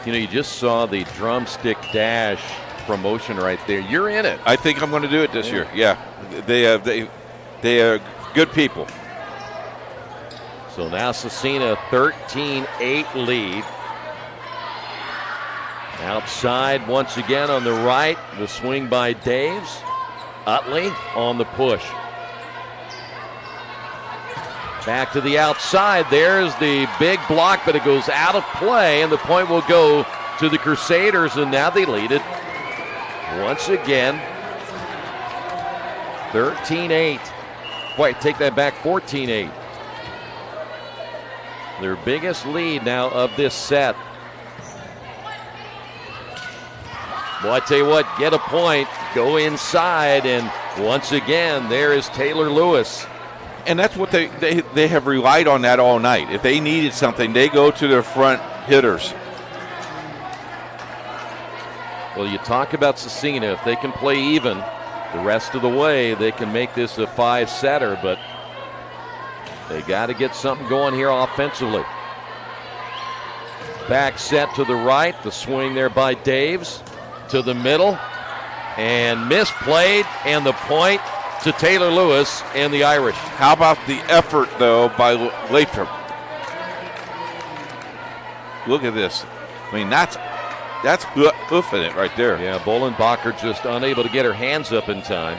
You just saw the drumstick dash promotion right there. You're in it. I think I'm going to do it this year. Yeah, they are good people. So now Scecina 13-8 lead. Outside once again on the right. The swing by Daves. Utley on the push. Back to the outside. There's the big block, but it goes out of play, and the point will go to the Crusaders, and now they lead it once again. 13-8. Wait, take that back, 14-8. Their biggest lead now of this set. Well, I tell you what, get a point, go inside, and once again, there is Taylor Lewis. And that's what they have relied on that all night. If they needed something, they go to their front hitters. Well, you talk about Scecina. If they can play even the rest of the way, they can make this a 5-setter, but they got to get something going here offensively. Back set to the right. The swing there by Daves to the middle. And misplayed, and the point to Taylor Lewis and the Irish. How about the effort, though, by Lathrop? Look at this. I mean, that's hoofing it right there. Yeah, Bolenbacher just unable to get her hands up in time.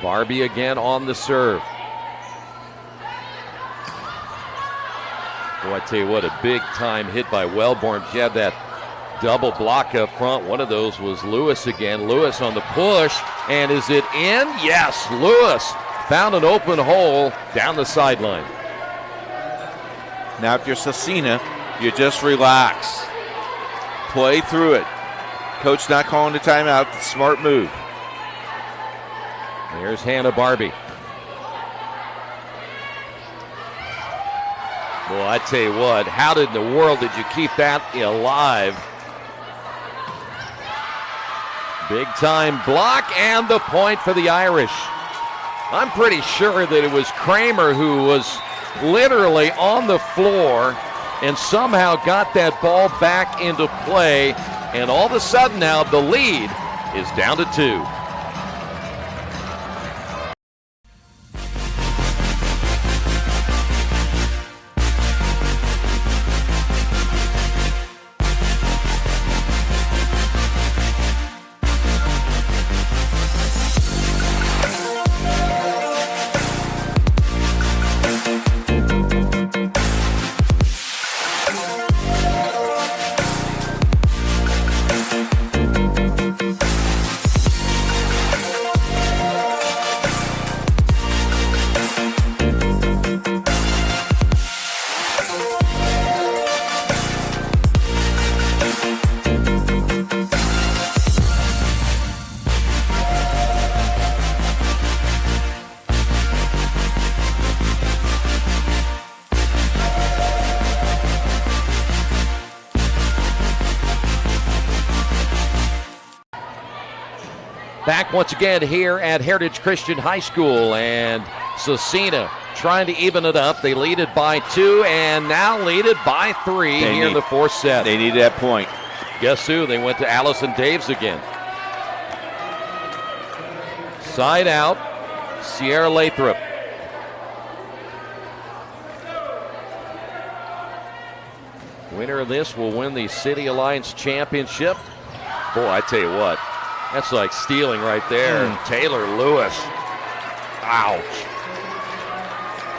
Barbie again on the serve. Boy, I tell you what, a big-time hit by Wellborn. She had that double block up front. One of those was Lewis again. Lewis on the push, and is it in? Yes, Lewis found an open hole down the sideline. Now, if you're Scecina, you just relax. Play through it. Coach not calling the timeout. Smart move. There's Hannah Barbie. Well, I tell you what, how in the world did you keep that alive? Big time block, and the point for the Irish. I'm pretty sure that it was Kramer who was literally on the floor and somehow got that ball back into play, and all of a sudden now the lead is down to 2. Back once again here at Heritage Christian High School, and Scecina trying to even it up. They lead it by 2 and now lead it by 3 here in the fourth set. They need that point. Guess who? They went to Allison Daves again. Side out, Sierra Lathrop. Winner of this will win the City Alliance Championship. Boy, I tell you what, that's like stealing right there. Taylor Lewis. Ouch.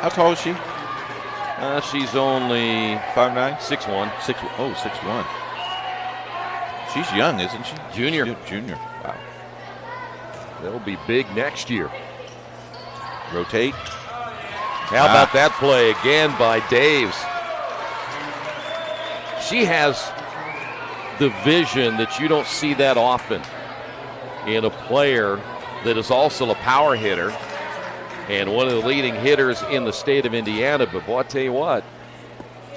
How tall is she? She's only 5'9"? 6'1". 6'1". She's young, isn't she? Junior. Junior. Wow. They'll be big next year. Rotate. How about that play again by Daves? She has the vision that you don't see that often in a player that is also a power hitter and one of the leading hitters in the state of Indiana. But boy, I tell you what,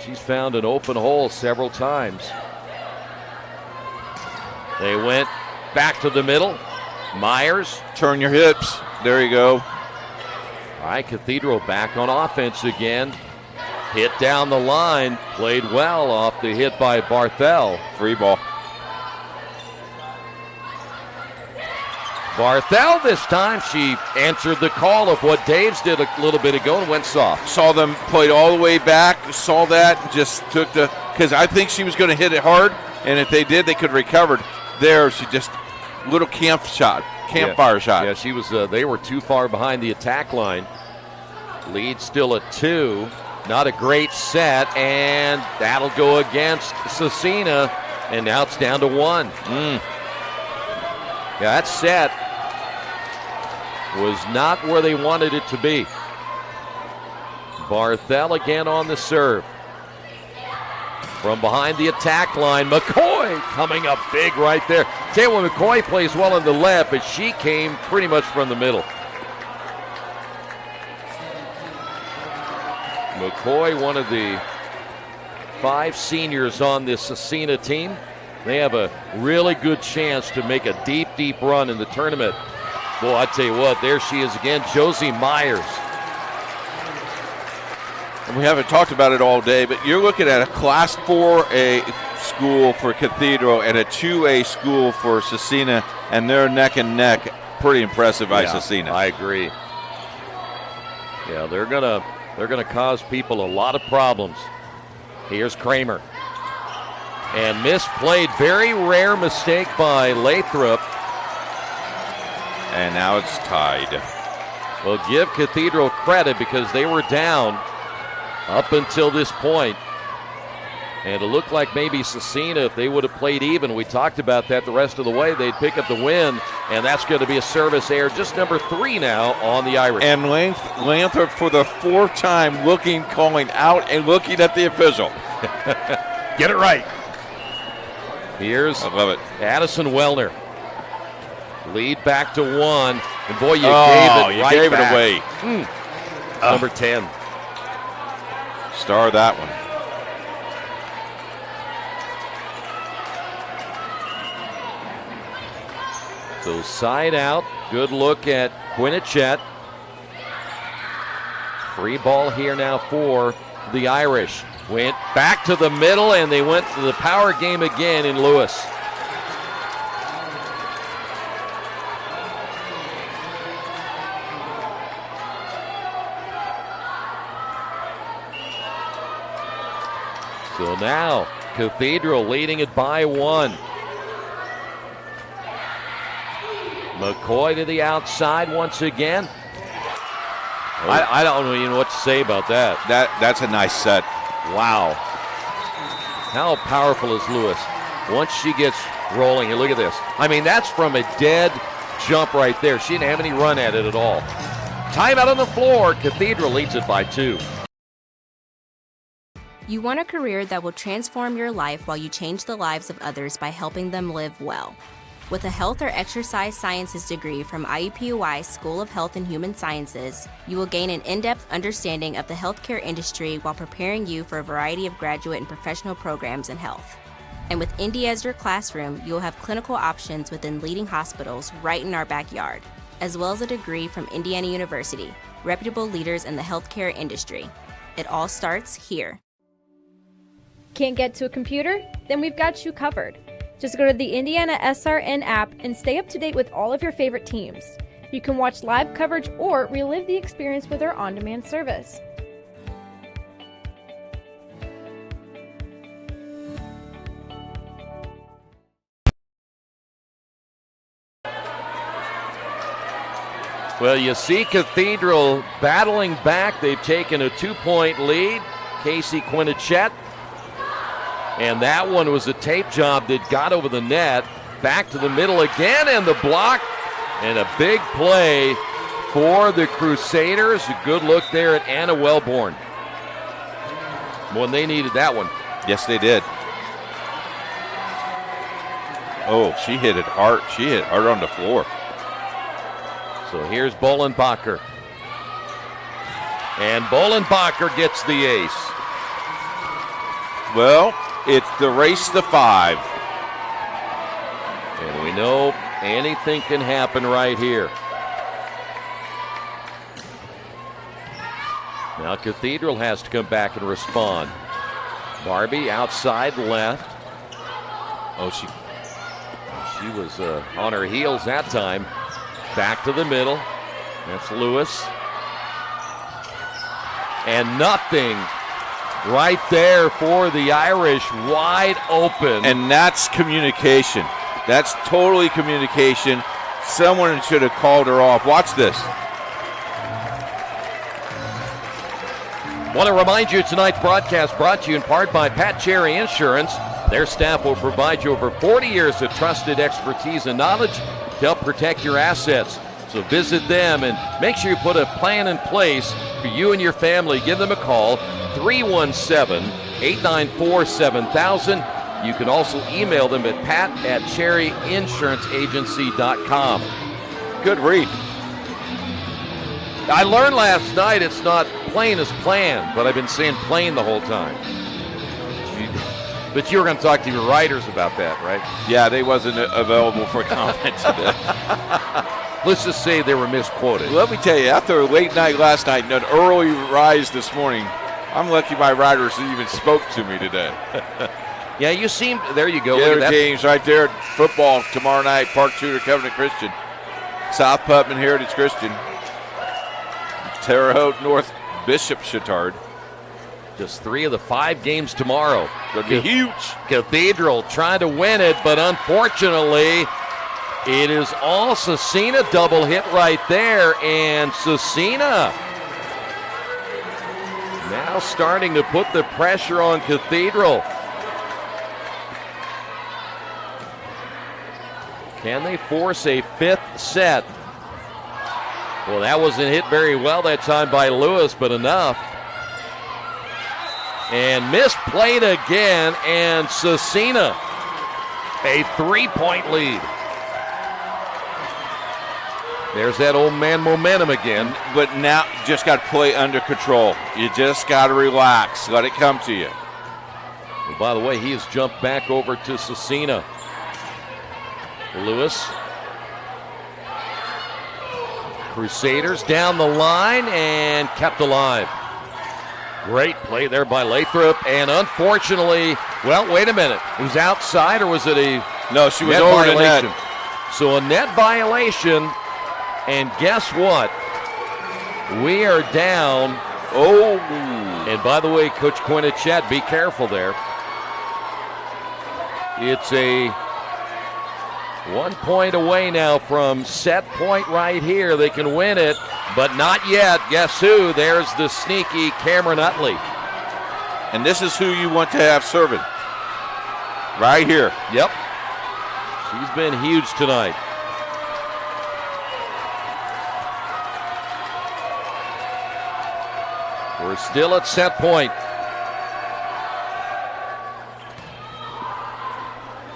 she's found an open hole several times. They went back to the middle. Myers. Turn your hips. There you go. All right, Cathedral back on offense again. Hit down the line. Played well off the hit by Barthel. Free ball. Barthel this time, she answered the call of what Daves did a little bit ago and went soft. Saw them played all the way back. Saw that. Just took the, because I think she was going to hit it hard. And if they did, they could have recovered. There, she just, little campfire shot. Yeah, she was, they were too far behind the attack line. Lead still at 2. Not a great set, and that'll go against Scecina, and now it's down to 1. Yeah, that set was not where they wanted it to be. Barthel again on the serve. From behind the attack line, McCoy coming up big right there. Tell you what, McCoy plays well in the left, but she came pretty much from the middle. McCoy, one of the 5 seniors on this Scecina team. They have a really good chance to make a deep, deep run in the tournament. Boy, I tell you what, there she is again, Josie Myers. And we haven't talked about it all day, but you're looking at a Class 4A school for Cathedral and a 2A school for Scecina, and they're neck and neck. Pretty impressive by Scecina. I agree. Yeah, they're gonna cause people a lot of problems. Here's Kramer. And misplayed, very rare mistake by Lathrop. And now it's tied. Well, give Cathedral credit because they were down up until this point. And it looked like maybe Scecina, if they would have played even, we talked about that the rest of the way, they'd pick up the win. And that's going to be a service error, just number 3 now on the Irish. And Lathrop for the 4th time calling out and looking at the official. Get it right. Here's I love it. Addison Wellner. Lead back to 1. And boy, you gave it away. Number 10. Star that one. So side out. Good look at Quinnichette. Free ball here now for the Irish. Went back to the middle, and they went to the power game again in Lewis. So now, Cathedral leading it by 1. McCoy to the outside once again. I don't even know what to say about that. That's a nice set. Wow. How powerful is Lewis? Once she gets rolling, and look at this. I mean, that's from a dead jump right there. She didn't have any run at it at all. Timeout on the floor. Cathedral leads it by 2. You want a career that will transform your life while you change the lives of others by helping them live well. With a health or exercise sciences degree from IUPUI School of Health and Human Sciences, you will gain an in-depth understanding of the healthcare industry while preparing you for a variety of graduate and professional programs in health. And with Indy as your classroom, you'll have clinical options within leading hospitals right in our backyard, as well as a degree from Indiana University, reputable leaders in the healthcare industry. It all starts here. Can't get to a computer? Then we've got you covered. Just go to the IndianaSRN app and stay up to date with all of your favorite teams. You can watch live coverage or relive the experience with our on-demand service. Well, you see Cathedral battling back. They've taken a 2-point lead. Casey Quinnichette. And that one was a tape job that got over the net. Back to the middle again, and the block. And a big play for the Crusaders. A good look there at Anna Wellborn. When they needed that one. Yes, they did. Oh, she hit it hard. She hit hard on the floor. So here's Bolenbacher. And Bolenbacher gets the ace. Well, it's the race to 5. And we know anything can happen right here. Now Cathedral has to come back and respond. Barbie outside left. Oh, she was on her heels that time. Back to the middle. That's Lewis. And nothing right there for the Irish, wide open. And that's communication. That's totally communication. Someone should have called her off. Watch this. Want to remind you tonight's broadcast brought to you in part by Pat Cherry Insurance. Their staff will provide you over 40 years of trusted expertise and knowledge to help protect your assets. So visit them and make sure you put a plan in place for you and your family. Give them a call, 317-894-7000. You can also email them at pat@cherryinsuranceagency.com. Good read. I learned last night it's not plain as planned, but I've been saying plain the whole time. But you were going to talk to your writers about that, right? Yeah, they wasn't available for comment today. Let's just say they were misquoted. Let me tell you, after a late night last night and an early rise this morning, I'm lucky my writers even spoke to me today. Yeah, you seem, there you go. The other games right there, football tomorrow night, Park Tudor, Covenant Christian. South Putnam, Heritage Christian. Terre Haute, North Bishop Chittard. Just 3 of the 5 games tomorrow. Gonna be huge. Cathedral trying to win it, but unfortunately, it is all Scecina. Double hit right there, and Scecina now starting to put the pressure on Cathedral. Can they force a 5th set? Well, that wasn't hit very well that time by Lewis, but enough. And misplayed again, and Scecina, a 3-point lead. There's that old man momentum again. But now you just got to play under control. You just got to relax. Let it come to you. And by the way, he has jumped back over to Scecina. Lewis. Crusaders down the line and kept alive. Great play there by Lathrop, and unfortunately, well, wait a minute. It was outside, or was it a No, she was over the net. So a net violation, and guess what? We are down. Oh, and by the way, Coach Quinnichette, be careful there. It's a 1 point away now from set point right here. They can win it, but not yet. Guess who? There's the sneaky Cameron Utley. And this is who you want to have serving. Right here. Yep. She's been huge tonight. We're still at set point.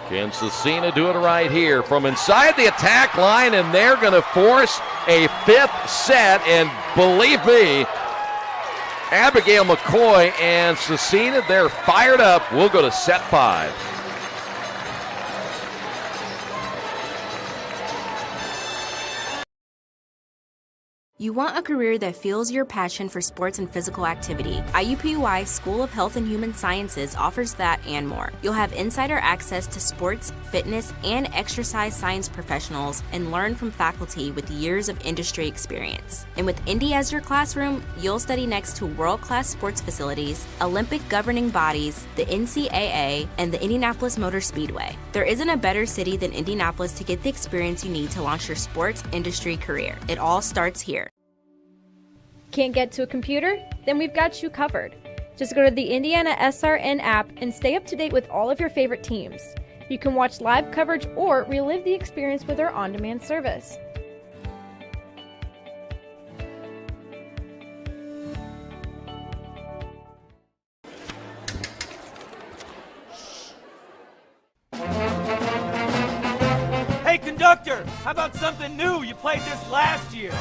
Can Scecina do it right here from inside the attack line, and they're going to force a 5th set, and believe me, Abigail McCoy and Scecina, they're fired up. We'll go to set 5. You want a career that fuels your passion for sports and physical activity. IUPUI School of Health and Human Sciences offers that and more. You'll have insider access to sports, fitness, and exercise science professionals and learn from faculty with years of industry experience. And with Indy as your classroom, you'll study next to world-class sports facilities, Olympic governing bodies, the NCAA, and the Indianapolis Motor Speedway. There isn't a better city than Indianapolis to get the experience you need to launch your sports industry career. It all starts here. Can't get to a computer? Then we've got you covered. Just go to the IndianaSRN app and stay up to date with all of your favorite teams. You can watch live coverage or relive the experience with our on-demand service. Hey, conductor, how about something new? You played this last year.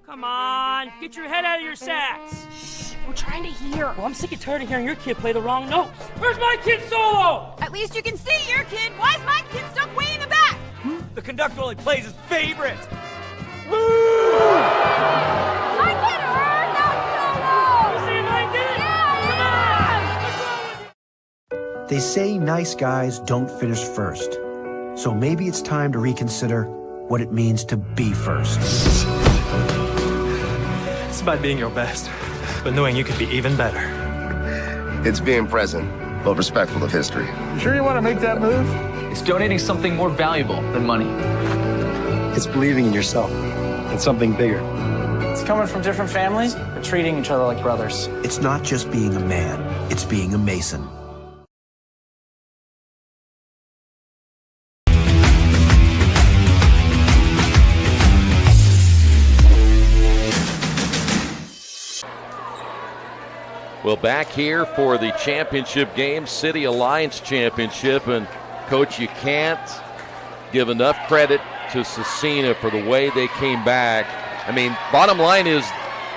Come on, get your head out of your sacks. Shh, we're trying to hear. Well, I'm sick and tired of hearing your kid play the wrong notes. Where's my kid's solo? At least you can see your kid. Why is my kid stuck way in the back? The conductor only plays his favorite. My kid heard that solo! You see my kid? Yeah! They say nice guys don't finish first. So maybe it's time to reconsider what it means to be first. It's about being your best, but knowing you could be even better. It's being present, but respectful of history. You sure you want to make that move? It's donating something more valuable than money. It's believing in yourself and something bigger. It's coming from different families, but treating each other like brothers. It's not just being a man, it's being a Mason. Well, back here for the championship game, City Alliance Championship. And, Coach, you can't give enough credit to Scecina for the way they came back. I mean, bottom line is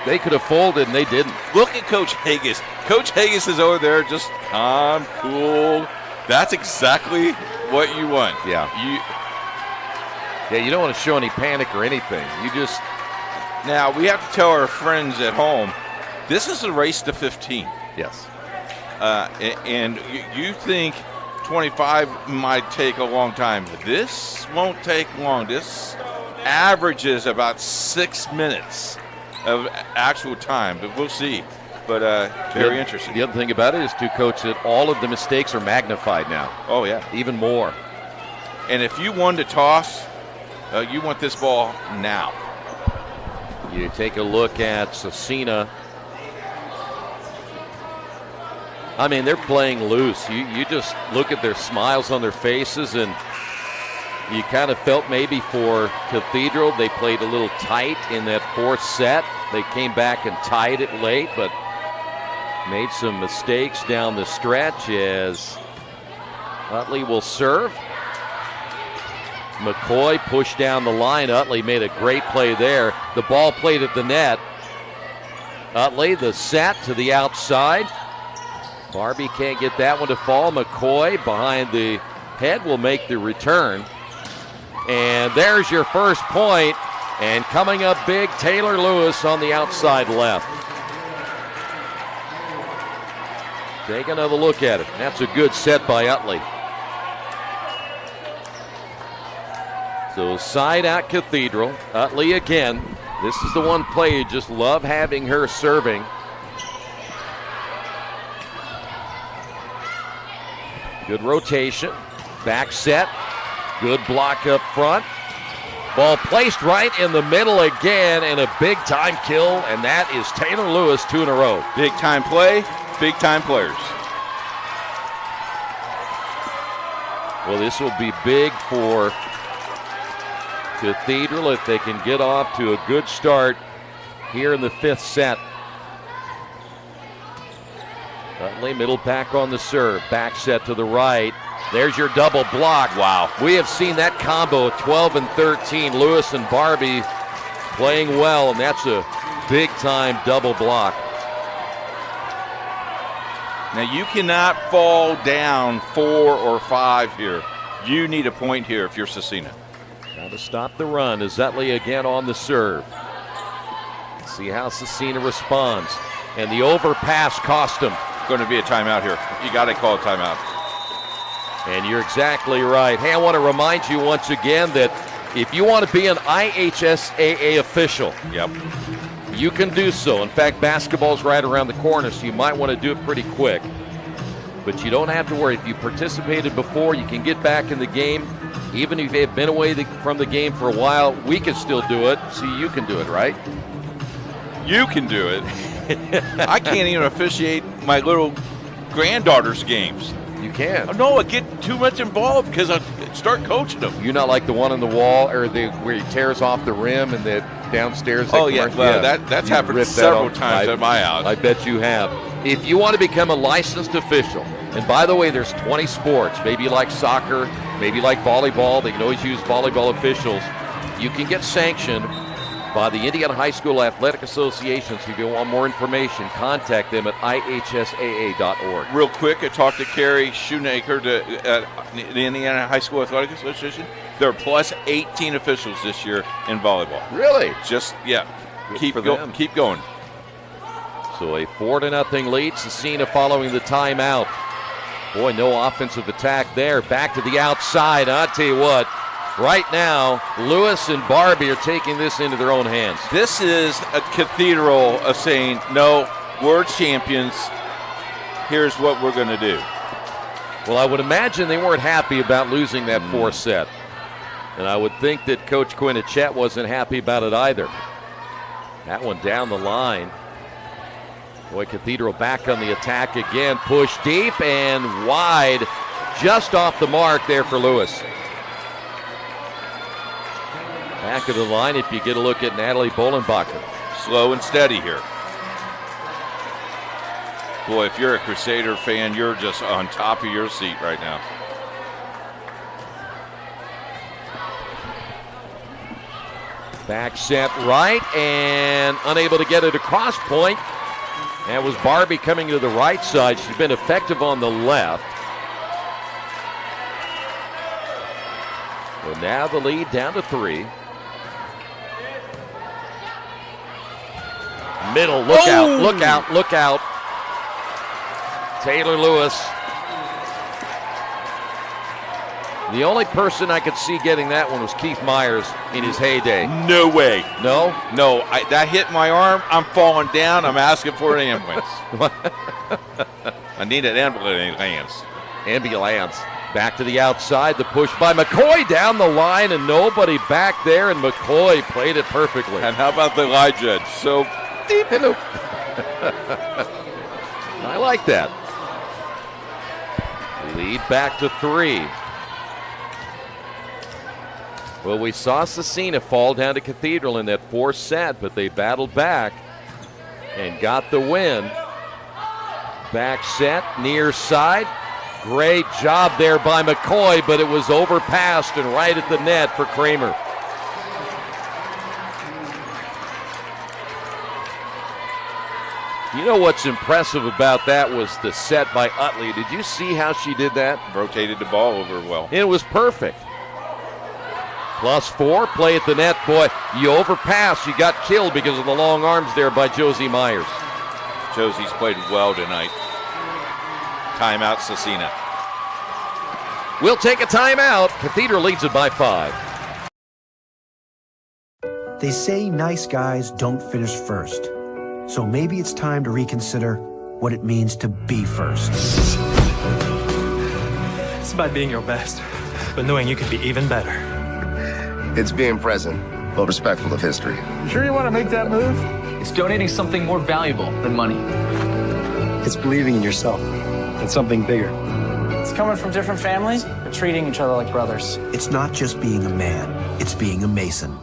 they could have folded, and they didn't. Look at Coach Haggis. Coach Haggis is over there just calm, cool. That's exactly what you want. Yeah. You don't want to show any panic or anything. You just... Now, we have to tell our friends at home, this is a race to 15. Yes. And you think 25 might take a long time. This won't take long. This averages about 6 minutes of actual time, but we'll see. But very interesting. The other thing about it is, too, Coach, that all of the mistakes are magnified now. Oh, yeah. Even more. And if you won to toss, you want this ball now. You take a look at Scecina. I mean, they're playing loose. You just look at their smiles on their faces, and you kind of felt maybe for Cathedral they played a little tight in that fourth set. They came back and tied it late, but made some mistakes down the stretch as Utley will serve. McCoy pushed down the line. Utley made a great play there. The ball played at the net. Utley, the set to the outside. Barbie can't get that one to fall. McCoy behind the head will make the return. And there's your first point. And coming up big, Taylor Lewis on the outside left. Take another look at it. That's a good set by Utley. So side out Cathedral. Utley again. This is the one play you just love having her serving. Good rotation. Back set. Good block up front. Ball placed right in the middle again, and a big-time kill, and that is Taylor Lewis, 2 in a row. Big-time play, big-time players. Well, this will be big for Cathedral if they can get off to a good start here in the 5th set. Utley, middle pack on the serve. Back set to the right. There's your double block. Wow. We have seen that combo, 12 and 13. Lewis and Barbie playing well, and that's a big-time double block. Now, you cannot fall down 4 or 5 here. You need a point here if you're Scecina. Got to stop the run. Is Utley again on the serve. See how Scecina responds. And the overpass cost him. Going to be a timeout here. You got to call a timeout. And you're exactly right. Hey, I want to remind you once again that if you want to be an IHSAA official, you can do so. In fact, basketball's right around the corner, so you might want to do it pretty quick. But you don't have to worry. If you participated before, you can get back in the game. Even if you've been away from the game for a while, we can still do it. See, you can do it, right? You can do it. I can't even officiate my little granddaughter's games. You can. No, I get too much involved because I start coaching them. You're not like the one on the wall or where he tears off the rim and the downstairs. Oh, yeah. Well, that's happened several times at my house. I bet you have. If you want to become a licensed official, and by the way, there's 20 sports. Maybe you like soccer, maybe you like volleyball. They can always use volleyball officials. You can get sanctioned by the Indiana High School Athletic Association. So if you want more information, contact them at ihsaa.org. Real quick, I talked to Carrie Shoemaker at the Indiana High School Athletic Association. There are plus 18 officials this year in volleyball. Really? Just, keep going. So a 4-0 lead. Scecina following the timeout. Boy, no offensive attack there. Back to the outside. I'll tell you what. Right now, Lewis and Barbie are taking this into their own hands. This is a Cathedral of saying, no, we're champions. Here's what we're going to do. Well, I would imagine they weren't happy about losing that fourth set. And I would think that Coach Quinnichette wasn't happy about it either. That one down the line. Boy, Cathedral back on the attack again. Push deep and wide. Just off the mark there for Lewis. Back of the line, if you get a look at Natalie Bolenbacher. Slow and steady here. Boy, if you're a Crusader fan, you're just on top of your seat right now. Back set right and unable to get it across point. That was Barbie coming to the right side. She's been effective on the left. Well, now the lead down to 3. Middle, look out, look out, look out. Taylor Lewis. The only person I could see getting that one was Keith Myers in his heyday. No way. No? No, that hit my arm. I'm falling down. I'm asking for an ambulance. I need an ambulance. Ambulance. Back to the outside. The push by McCoy down the line and nobody back there, and McCoy played it perfectly. And how about the line judge? So deep. I like that. Lead back to 3. Well, we saw Scecina fall down to Cathedral in that fourth set, but they battled back and got the win. Back set, near side. Great job there by McCoy, but it was overpassed and right at the net for Kramer. You know what's impressive about that was the set by Utley. Did you see how she did that? Rotated the ball over well. It was perfect. +4, play at the net. Boy, you overpass. You got killed because of the long arms there by Josie Myers. Josie's played well tonight. Timeout, Scecina. We'll take a timeout. Cathedral leads it by 5. They say nice guys don't finish first. So maybe it's time to reconsider what it means to be first. It's about being your best, but knowing you could be even better. It's being present, but respectful of history. Sure you want to make that move? It's donating something more valuable than money. It's believing in yourself and something bigger. It's coming from different families, but treating each other like brothers. It's not just being a man, it's being a Mason.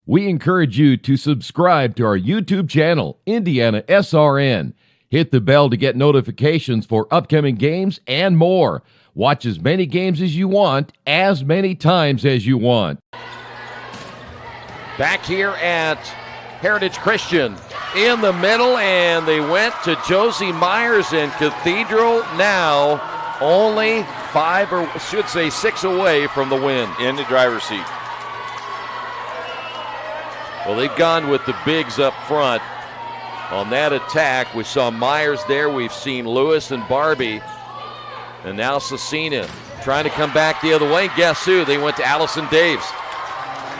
We encourage you to subscribe to our YouTube channel, IndianaSRN. Hit the bell to get notifications for upcoming games and more. Watch as many games as you want, as many times as you want. Back here at Heritage Christian in the middle, and they went to Josie Myers, and Cathedral now only 6 away from the win. In the driver's seat. Well, they've gone with the bigs up front on that attack. We saw Myers there. We've seen Lewis and Barbie. And now Scecina trying to come back the other way. Guess who? They went to Allison Daves.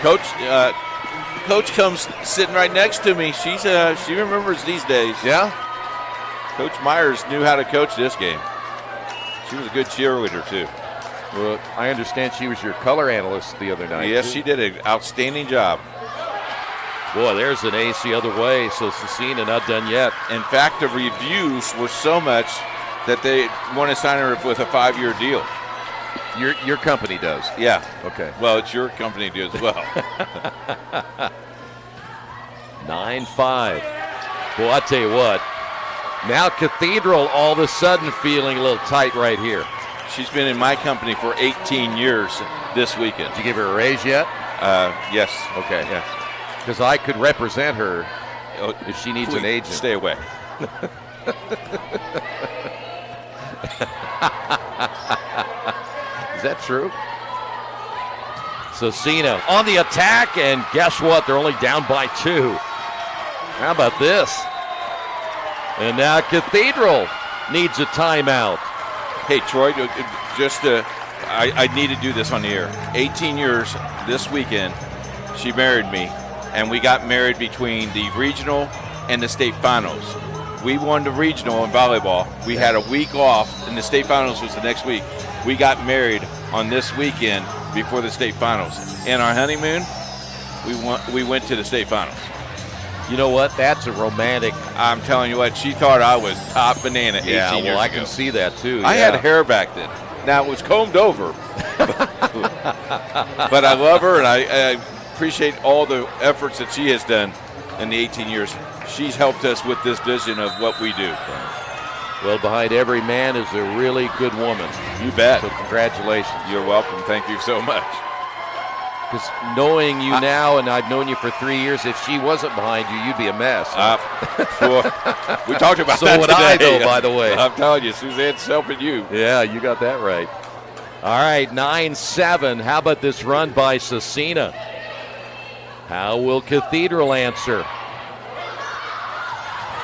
Coach comes sitting right next to me. She remembers these days. Yeah? Coach Myers knew how to coach this game. She was a good cheerleader, too. Well, I understand she was your color analyst the other night. Yes, she did an outstanding job. Boy, there's an ace the other way, so Scecina not done yet. In fact, the reviews were so much that they want to sign her with a 5-year deal. Your company does? Yeah. Okay. Well, it's your company too as well. 9-5. Boy, I tell you what. Now Cathedral all of a sudden feeling a little tight right here. She's been in my company for 18 years this weekend. Did you give her a raise yet? Yes. Okay. Yes. Because I could represent her if she needs an agent. Stay away. Is that true? Scecina on the attack, and guess what? They're only down by 2. How about this? And now Cathedral needs a timeout. Hey, Troy, I need to do this on the air. 18 years this weekend, she married me, and we got married between the regional and the state finals. We won the regional in volleyball. We had a week off, and the state finals was the next week. We got married on this weekend before the state finals. In our honeymoon, we went to the state finals. You know what? That's a romantic. I'm telling you what, she thought I was top banana 18 years ago. I can see that too. I had hair back then. Now it was combed over. But I love her, and I appreciate all the efforts that she has done in the 18 years. She's helped us with this vision of what we do. Well, behind every man is a really good woman. You bet. So congratulations. You're welcome. Thank you so much. Because knowing you now, and I've known you for 3 years, if she wasn't behind you, you'd be a mess. We talked about so that would today. I, though, by the way. I'm telling you, Suzanne's helping you. Yeah, you got that right. All right, 9-7. How about this run by Scecina? How will Cathedral answer?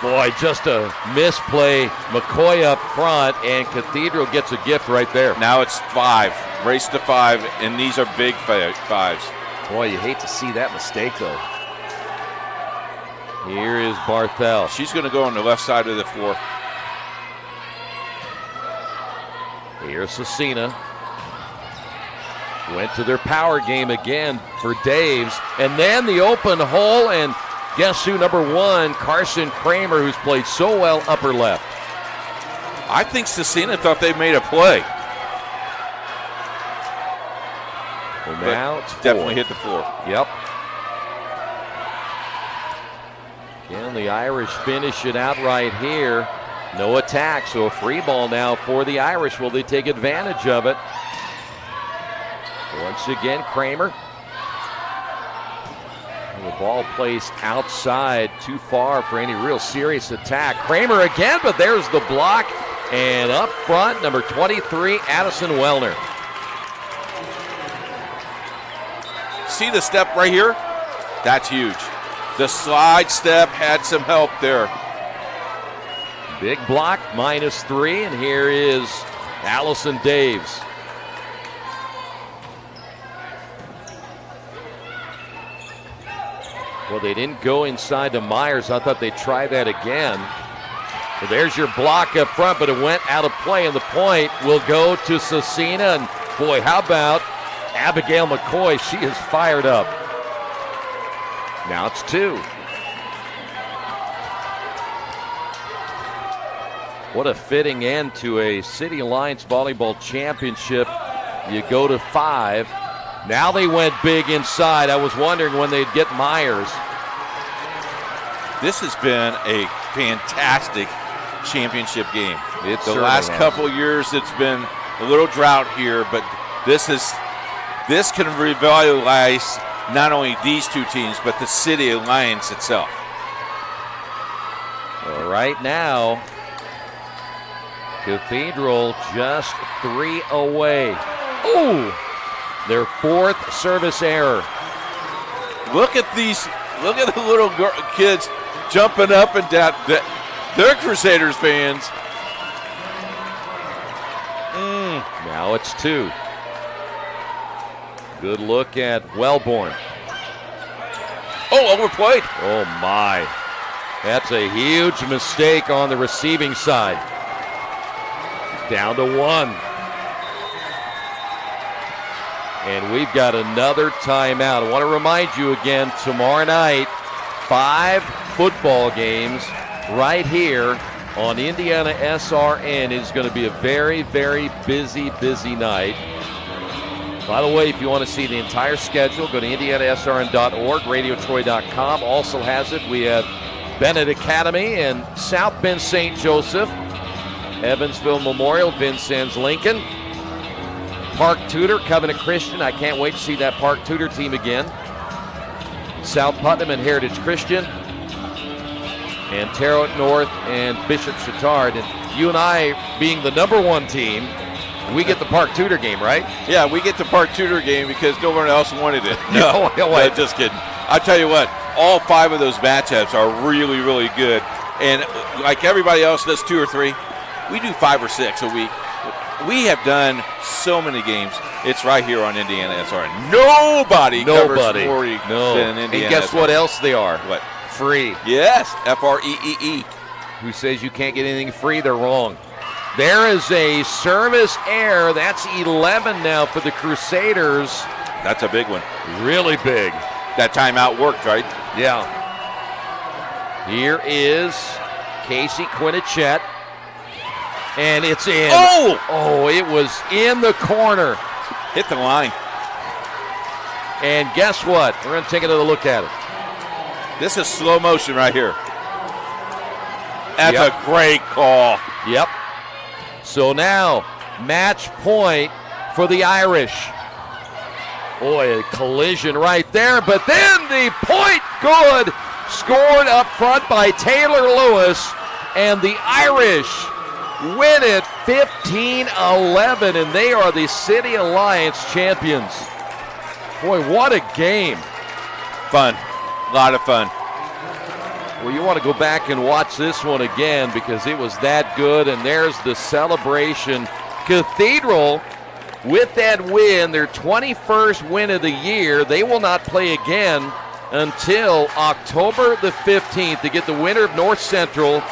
Boy, just a misplay. McCoy up front, and Cathedral gets a gift right there. Now it's 5. Race to 5, and these are big 5s. Boy, you hate to see that mistake, though. Here is Barthel. She's going to go on the left side of the floor. Here's Scecina. Went to their power game again for Daves. And then the open hole, and guess who, number 1, Carson Kramer, who's played so well upper left. I think Scecina thought they made a play. Well, now it's definitely hit the floor. Yep. Can the Irish finish it out right here? No attack, so a free ball now for the Irish. Will they take advantage of it? Once again, Kramer. And the ball placed outside, too far for any real serious attack. Kramer again, but there's the block. And up front, number 23, Addison Wellner. See the step right here? That's huge. The slide step had some help there. Big block, -3, and here is Allison Daves. Well, they didn't go inside to Myers. I thought they'd try that again. Well, there's your block up front, but it went out of play, and the point will go to Scecina. And boy, how about Abigail McCoy? She is fired up. Now it's 2. What a fitting end to a City Alliance Volleyball Championship. You go to 5. Now they went big inside. I was wondering when they'd get Myers. This has been a fantastic championship game. The last couple years it's been a little drought here, but this can revitalize not only these two teams, but the City Alliance itself. Well, right now, Cathedral just 3 away. Ooh! Their 4th service error. Look at these. Look at the little kids jumping up and down. They're Crusaders fans. Now it's 2. Good look at Wellborn. Oh, overplayed. Oh, my. That's a huge mistake on the receiving side. Down to 1. And we've got another timeout. I want to remind you again, tomorrow night, 5 football games right here on IndianaSRN. It's going to be a very, very busy night. By the way, if you want to see the entire schedule, go to IndianaSRN.org, RadioTroy.com also has it. We have Bennett Academy and South Bend St. Joseph, Evansville Memorial, Vincennes Lincoln, Park Tudor, Covenant Christian. I can't wait to see that Park Tudor team again. South Putnam and Heritage Christian, and Terre Haute North and Bishop Chatard. And you and I, being the number 1 team, we get the Park Tudor game, right? Yeah, we get the Park Tudor game because no one else wanted it. No, just kidding. I'll tell you what, all 5 of those matchups are really, really good. And like everybody else does 2 or 3, we do 5 or 6 a week. We have done so many games. It's right here on IndianaSRN. Nobody covers more than Indiana. And guess what else they are? What? Free. Yes, FREEE. Who says you can't get anything free? They're wrong. There is a service error. That's 11 now for the Crusaders. That's a big one. Really big. That timeout worked, right? Yeah. Here is Casey Quinnichette. And it's in. Oh, it was in the corner. Hit the line. And guess what? We're going to take another look at it. This is slow motion right here. That's a great call. Yep. So now, match point for the Irish. Boy, a collision right there. But then the point good. Scored up front by Taylor Lewis. And the Irish win it 15-11, and they are the City Alliance champions. Boy, what a game. Fun. A lot of fun. Well, you want to go back and watch this one again because it was that good, and there's the celebration. Cathedral, with that win, their 21st win of the year, they will not play again until October the 15th to get the winner of North Central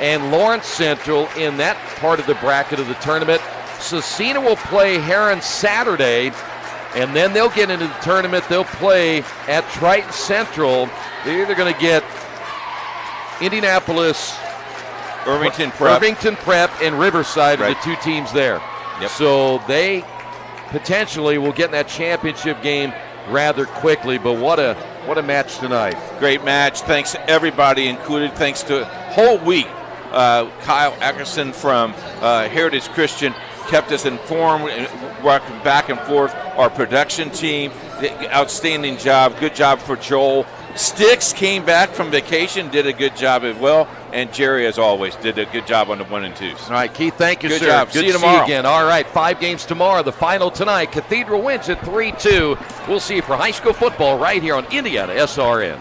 and Lawrence Central in that part of the bracket of the tournament. Scecina will play Heron Saturday, and then they'll get into the tournament. They'll play at Triton Central. They're either going to get Indianapolis, Irvington Prep, and Riverside are the 2 teams there. Yep. So they potentially will get in that championship game rather quickly, but what a match tonight. Great match. Thanks to everybody included. Thanks to whole week. Kyle Ackerson from Heritage Christian kept us informed, working back and forth. Our production team, outstanding job. Good job for Joel. Sticks came back from vacation, did a good job as well. And Jerry, as always, did a good job on the 1 and 2s. All right, Keith, thank you, good sir. Job. Good see you to tomorrow. See you again. All right, 5 games tomorrow. The final tonight. Cathedral wins at 3-2. We'll see you for high school football right here on IndianaSRN.